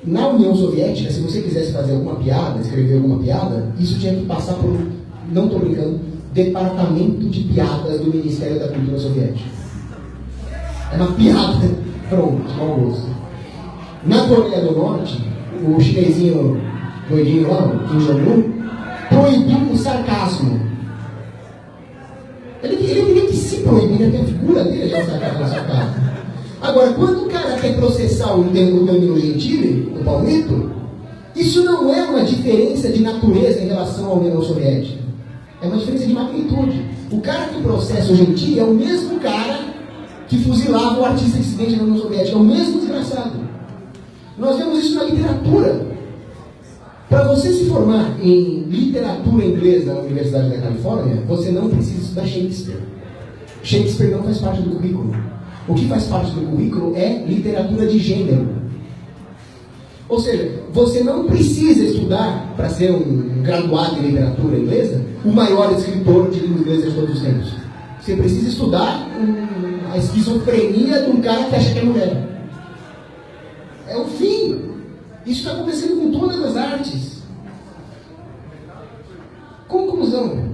B: Na União Soviética, se você quisesse fazer alguma piada, escrever alguma piada, isso tinha que passar por, não estou brincando, departamento de piadas do Ministério da Cultura Soviética. É uma piada, pronto, mau gosto. Na Coreia do Norte, o chinesinho doidinho lá, o Kim Jong-un, proibiu o sarcasmo. Ele teria que se proibir, até a figura dele já é sarcasmo. Agora, quando o cara quer processar o Danilo Gentili, o Palmito, isso não é uma diferença de natureza em relação à União Soviética. É uma diferença de magnitude. O cara que processa o Gentili é o mesmo cara que fuzilava o artista dissidente da União Soviética. É o mesmo desgraçado. Nós vemos isso na literatura. Para você se formar em literatura inglesa na Universidade da Califórnia, você não precisa estudar Shakespeare. Shakespeare não faz parte do currículo. O que faz parte do currículo é literatura de gênero. Ou seja, você não precisa estudar, para ser um graduado em literatura inglesa, o maior escritor de língua inglesa de todos os tempos. Você precisa estudar a esquizofrenia de um cara que acha que é mulher. É o fim. Isso está acontecendo com todas as artes. Conclusão.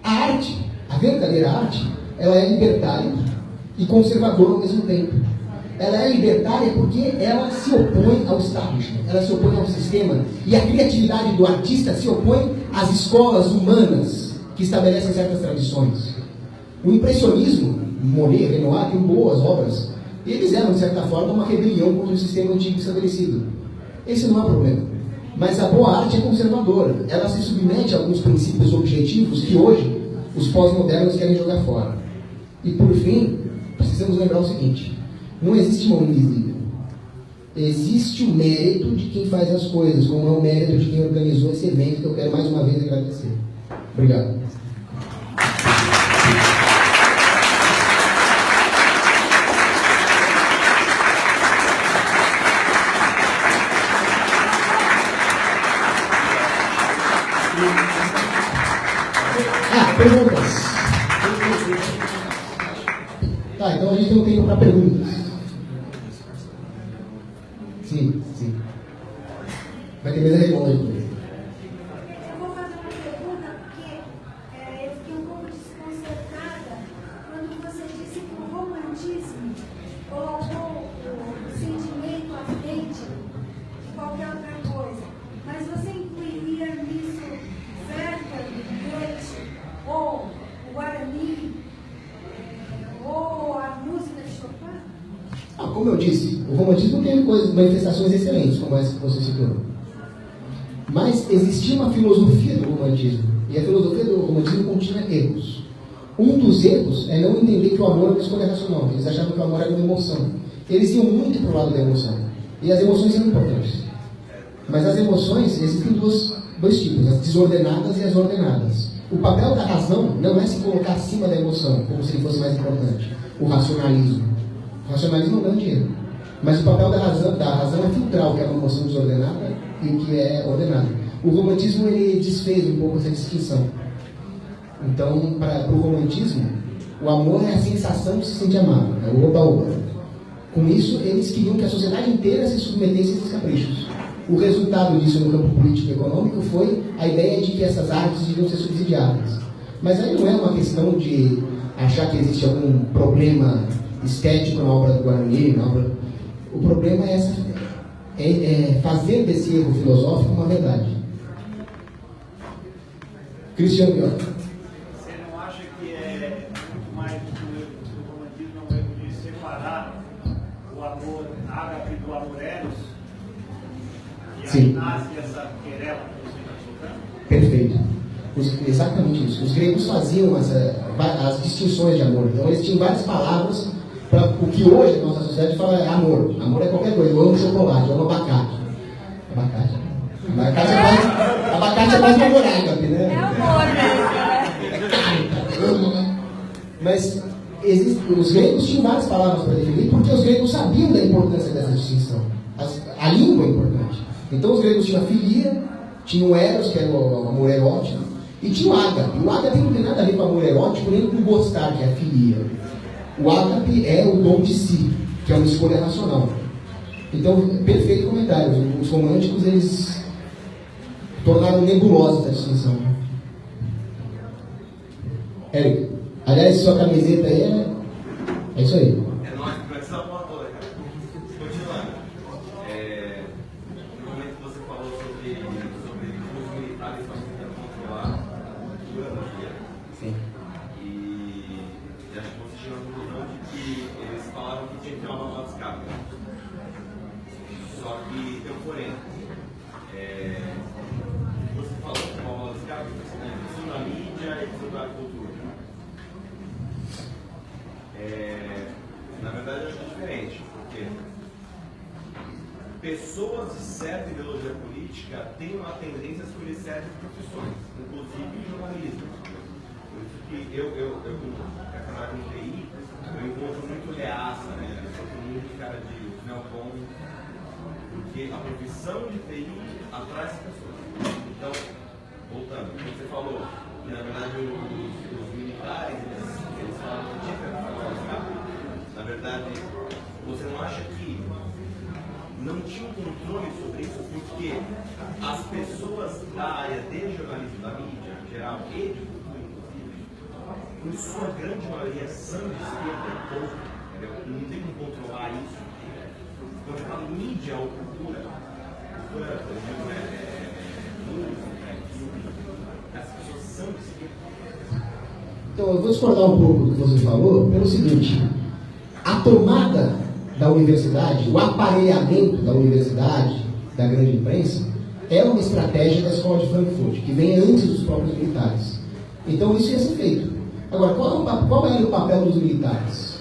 B: A arte, a verdadeira arte, ela é libertária e conservadora ao mesmo tempo. Ela é libertária porque ela se opõe ao establishment, ela se opõe ao sistema. E a criatividade do artista se opõe às escolas humanas que estabelecem certas tradições. O impressionismo, Monet, Renoir, tem boas obras. Eles eram, de certa forma, uma rebelião contra o sistema antigo estabelecido. Esse não é o problema. Mas a boa arte é conservadora. Ela se submete a alguns princípios objetivos que hoje os pós-modernos querem jogar fora. E por fim, precisamos lembrar o seguinte: não existe mão invisível. Existe o mérito de quem faz as coisas, como é o mérito de quem organizou esse evento, que eu quero mais uma vez agradecer. Obrigado. Perguntas? Tá, então a gente tem um tempo para perguntas. Sim. Vai ter mesa redonda aí.
D: Eu vou fazer uma pergunta porque eu fiquei um pouco desconcertada quando você disse que o romantismo colocou o sentimento à frente de qualquer outra coisa. Mas você incluiria nisso Werther, Goethe, ou o Guarani, ou a música de Chopin?
B: Como eu disse, o romantismo tem manifestações excelentes, como essa que você citou. Mas existia uma filosofia do romantismo, e a filosofia do romantismo continha erros. Um dos erros é não entender que o amor é uma escolha racional. Eles achavam que o amor era uma emoção. Eles iam muito para o lado da emoção. E as emoções são importantes. Mas as emoções, existem dois tipos, as desordenadas e as ordenadas. O papel da razão não é se colocar acima da emoção, como se ele fosse mais importante. O racionalismo. O racionalismo é um grande erro. Mas o papel da razão é filtrar o que é uma emoção desordenada e o que é ordenado. O romantismo, ele desfez um pouco essa distinção. Então, para o romantismo, o amor é a sensação de se sentir amado, é o oba-oba. Com isso, eles queriam que a sociedade inteira se submetesse a esses caprichos. O resultado disso no campo político e econômico foi a ideia de que essas artes deviam ser subsidiadas. Mas aí não é uma questão de achar que existe algum problema estético na obra do Guarani, O problema é fazer desse erro filosófico uma verdade. Cristiano Pior.
C: Você não acha que é muito mais do romantismo é um erro de separar o amor ágape do amor eros? E aí
B: Sim.
C: nasce essa querela que você está colocando?
B: Perfeito. Exatamente isso. Os gregos faziam as distinções de amor. Então eles tinham várias palavras para o que hoje a nossa sociedade fala é amor. Amor é qualquer coisa. Eu amo chocolate, eu amo abacate. Abacate é mais amor ágape, né?
D: É amor mesmo, né?
B: Mas os gregos tinham várias palavras para definir porque os gregos sabiam da importância dessa distinção. A língua é importante. Então os gregos tinham a filia, tinha o eros, que era o amor erótico, e tinha o ágape. O ágape não tem nada a ver com o amor erótico, nem com gostar, que é a filia. O ágape é o dom de si, que é uma escolha racional. Então, perfeito comentário. Os românticos, eles tornaram nebulosa essa distinção. Érico, aliás, sua camiseta aí é isso aí.
E: É nóis, vai ser a porra toda, cara. Continuando. No momento que você falou sobre os militares tentando controlar a cultura brasileira.
B: Sim.
E: E acho que você chegou à conclusão de que eles falaram que tinha que ter uma válvula de escape. Só que tem um porém. Você falou que uma válvula de escape isso na mídia e isso da cultura. Na verdade, eu acho que é diferente, porque pessoas de certa ideologia política têm uma tendência a escolher certas profissões, inclusive jornalismo. Por isso que eu trabalho com TI, eu encontro muito reaça, né? Eu sou muito cara de neocon, porque a profissão de TI atrai as pessoas. Então, voltando, como você falou, que na verdade os militares, eles falam que tinha que escapar. Na verdade, você não acha que não tinha um controle sobre isso porque as pessoas da área de jornalismo, da mídia em geral e de cultura, inclusive, por sua grande maioria são de esquerda e pouco, entendeu? Não tem como controlar isso. Quando eu falo mídia ou cultura, por exemplo, as pessoas são de esquerda.
B: Então, eu vou discordar um pouco do que você falou pelo seguinte: a tomada da universidade, o aparelhamento da universidade, da grande imprensa, é uma estratégia da escola de Frankfurt, que vem antes dos próprios militares. Então isso ia ser feito. Agora, qual era o papel dos militares?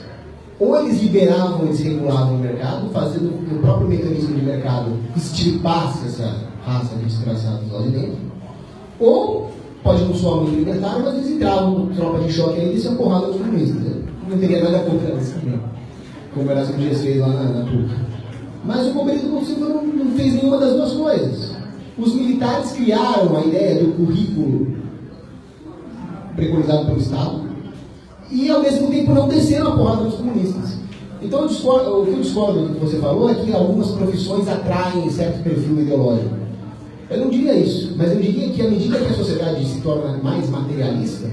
B: Ou eles liberavam, eles regulavam o mercado, fazendo que o próprio mecanismo de mercado extirpasse essa raça de desgraçados lá de dentro, ou, pode não soar muito libertário, mas eles entravam com tropa de choque e desciam porrada dos comunistas. Não teria nada contra isso também, como Erasmo Dias fez lá na PUC. Mas o comunismo não fez nenhuma das duas coisas. Os militares criaram a ideia do currículo preconizado pelo Estado e, ao mesmo tempo, não desceram a porrada dos comunistas. Então, o que eu discordo do que você falou é que algumas profissões atraem certo perfil ideológico. Eu não diria isso, mas eu diria que, à medida que a sociedade se torna mais materialista,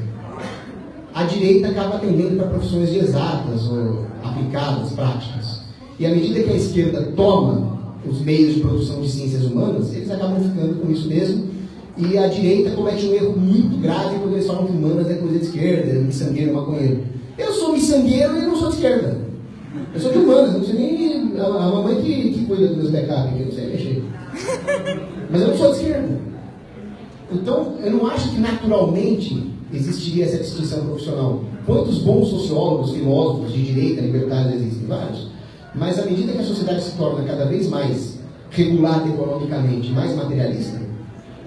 B: a direita acaba tendendo para profissões de exatas ou aplicadas, práticas. E à medida que a esquerda toma os meios de produção de ciências humanas, eles acabam ficando com isso mesmo. E a direita comete um erro muito grave quando eles falam que humanas é coisa de esquerda, miçangueiro, maconheiro. Eu sou miçangueiro e não sou de esquerda. Eu sou de humanas, não sei nem a mamãe que cuida dos meus backups, que eu não sei mexer. Mas eu não sou de esquerda. Então, eu não acho que naturalmente existiria essa distinção profissional. Quantos bons sociólogos, filósofos de direita, libertários existem? Vários. Mas à medida que a sociedade se torna cada vez mais regulada economicamente, mais materialista,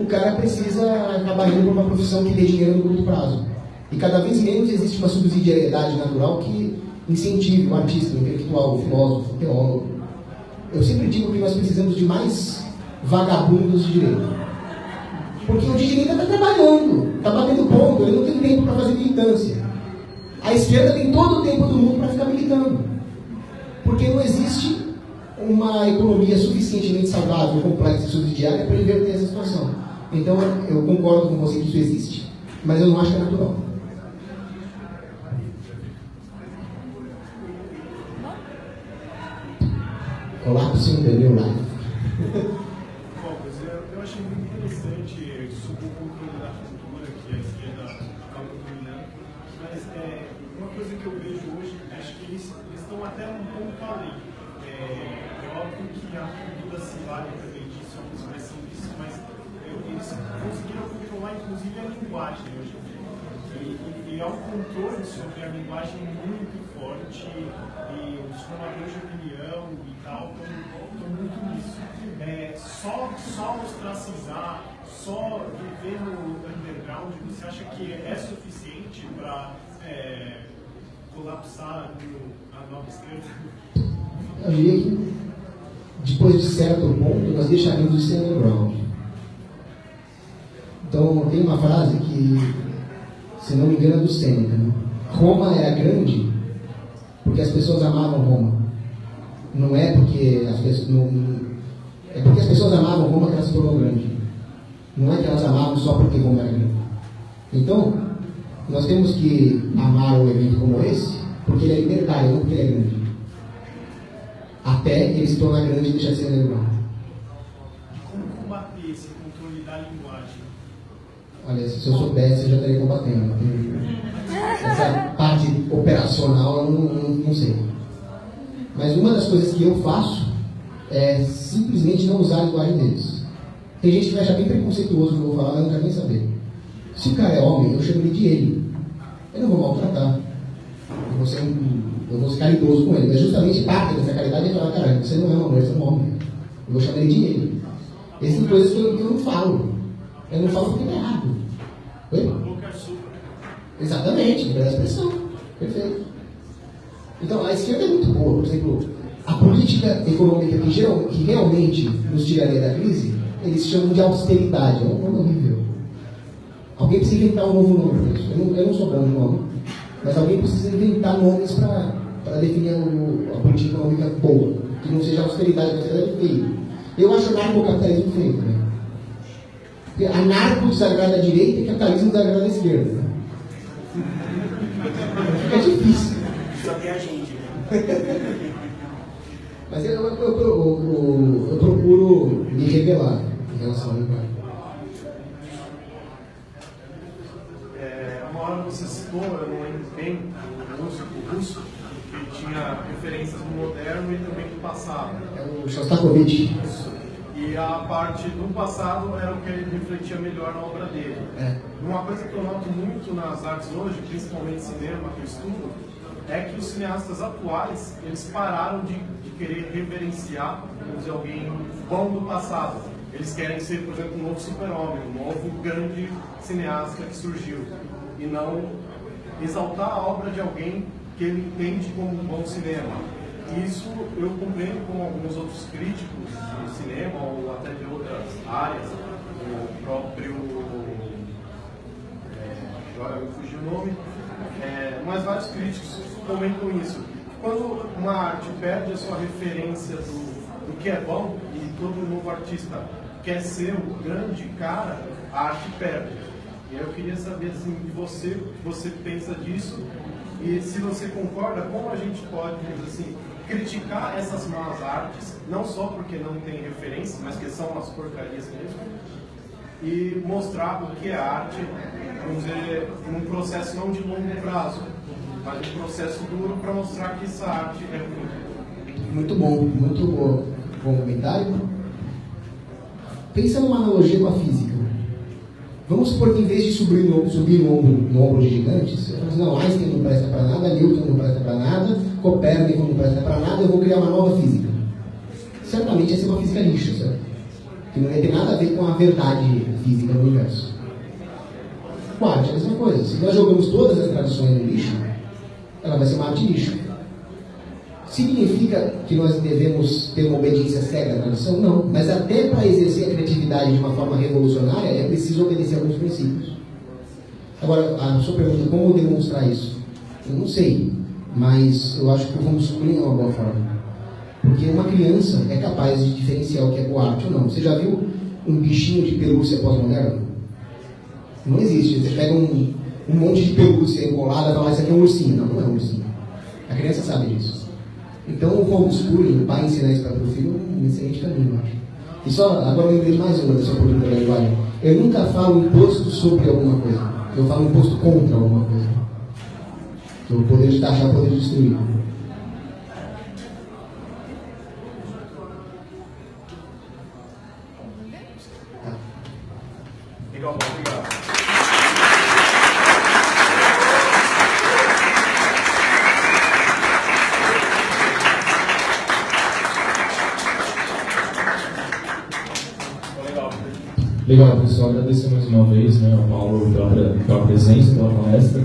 B: o cara precisa acabar indo para uma profissão que dê dinheiro no curto prazo. E cada vez menos existe uma subsidiariedade natural que incentive o artista, o intelectual, o filósofo, o teólogo. Eu sempre digo que nós precisamos de mais vagabundos de direito. Porque o de direita está trabalhando, está batendo ponto, ele não tem tempo para fazer militância. A esquerda tem todo o tempo do mundo para ficar militando. Porque não existe uma economia suficientemente saudável, complexa e subsidiária para inverter essa situação. Então, eu concordo com você que isso existe, mas eu não acho que é natural. Colapso in the new life.
F: Bom, eu achei muito interessante sobre o controle da cultura que a esquerda acaba dominando, mas uma coisa que eu vejo hoje, acho que eles estão até um pouco além. É óbvio que a cultura se vale também disso, é uma expressão disso, mas eles conseguiram controlar inclusive a linguagem hoje. E há um controle sobre a linguagem muito forte, e os formadores de opinião e tal estão muito nisso. Só ostracizar, só viver no underground, você acha que é suficiente para colapsar a nova esquerda?
B: Eu diria que, depois de certo ponto, nós deixaríamos de ser underground. Então, tem uma frase que, se não me engano, é do Sêneca, né? Roma era grande porque as pessoas amavam Roma. Não é porque as pessoas... é porque as pessoas amavam Roma que ela se tornou grande. Não é que elas amavam só porque Roma era grande. Então, nós temos que amar um evento como esse porque ele é libertário, não porque ele é grande. Até ele se tornar grande e deixar de ser underground.
F: Como combater esse controle da linguagem?
B: Olha, se eu soubesse, eu já estaria combatendo. Essa parte operacional, eu não sei. Mas uma das coisas que eu faço é simplesmente não usar a linguagem deles. Tem gente que vai achar bem preconceituoso o que eu vou falar, mas eu não quero nem saber. Se o cara é homem, eu chamo ele de ele. Eu não vou maltratar. Eu vou ser caridoso com ele. Mas justamente parte dessa caridade é falar, cara, você não é uma mulher, você é um homem. Eu vou chamar ele de ele. Essas são coisas que eu não falo. Eu não falo porque é errado. Oi? Exatamente, liberdade de expressão. Perfeito. Então, a esquerda é muito boa. Por exemplo, a política econômica que realmente nos tiraria da crise, eles chamam de austeridade. É um nome horrível. Alguém precisa inventar um novo nome para isso. Eu não sou bom no nome, mas alguém precisa inventar nomes para definir a política econômica boa, que não seja austeridade, mas é feio. Eu acho o narcocapitalismo feio também. Porque anarco desagrada a direita e capitalismo desagrada a esquerda. Né? Fica difícil.
G: Só tem a gente, né?
B: Mas eu procuro me revelar em relação ao linguagem.
F: Uma hora você citou, eu não lembro bem, o músico russo, que tinha referências do moderno e também do passado.
B: É o Shostakovich.
F: Isso. E E a parte do passado era o que ele refletia melhor na obra dele. Uma coisa que eu noto muito nas artes hoje, principalmente cinema que eu estudo, é que os cineastas atuais, eles pararam de querer reverenciar, vamos dizer, alguém bom do passado. Eles querem ser, por exemplo, um novo super-homem, um novo grande cineasta que surgiu. E não exaltar a obra de alguém que ele entende como um bom cinema. Isso eu compreendo com alguns outros críticos de cinema ou até de outras áreas, o próprio... agora eu fugi o nome, mas vários críticos comentam isso. Quando uma arte perde a sua referência do que é bom e todo novo artista quer ser o grande cara, a arte perde. E eu queria saber assim, de você, o que você pensa disso e se você concorda, como a gente pode, assim, criticar essas más artes, não só porque não tem referência, mas que são umas porcarias mesmo, e mostrar o que é arte, vamos dizer, num processo não de longo prazo, mas um processo duro para mostrar que essa arte é ruim.
B: Muito bom comentário. Pensa numa analogia com a física. Vamos supor que em vez de subir no ombro de gigantes, você fala assim, não, Einstein não presta para nada, Newton não presta para nada, Copérnico não presta para nada, eu vou criar uma nova física. Certamente ia ser uma física lixo, certo? Que não ia ter nada a ver com a verdade física do universo. Com a arte é a mesma coisa. Se nós jogamos todas as tradições no lixo, ela vai ser uma arte lixo. Significa que nós devemos ter uma obediência cega à tradição? Não. Mas até para exercer a criatividade de uma forma revolucionária, é preciso obedecer a alguns princípios. Agora, a sua pergunta, como demonstrar isso? Eu não sei, mas eu acho que o homeschooling é uma boa forma. Porque uma criança é capaz de diferenciar o que é boa arte ou não. Você já viu um bichinho de pelúcia pós-moderno? Não existe. Você pega um monte de pelúcia enrolada e fala, isso aqui é um ursinho. Não, não é um ursinho. A criança sabe disso. Então o homeschooling, o pai ensinar isso para o filho, é um excelente caminho, eu acho. E só, agora eu lembrei de mais uma dessa oportunidade da linguagem. Eu nunca falo imposto sobre alguma coisa. Eu falo imposto contra alguma coisa. O poder de taxar, o poder de destruir.
F: Legal, obrigado.
H: Legal, pessoal. Agradecer mais uma vez, né, ao Paulo pela presença, pela palestra.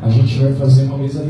H: A gente vai fazer uma mesa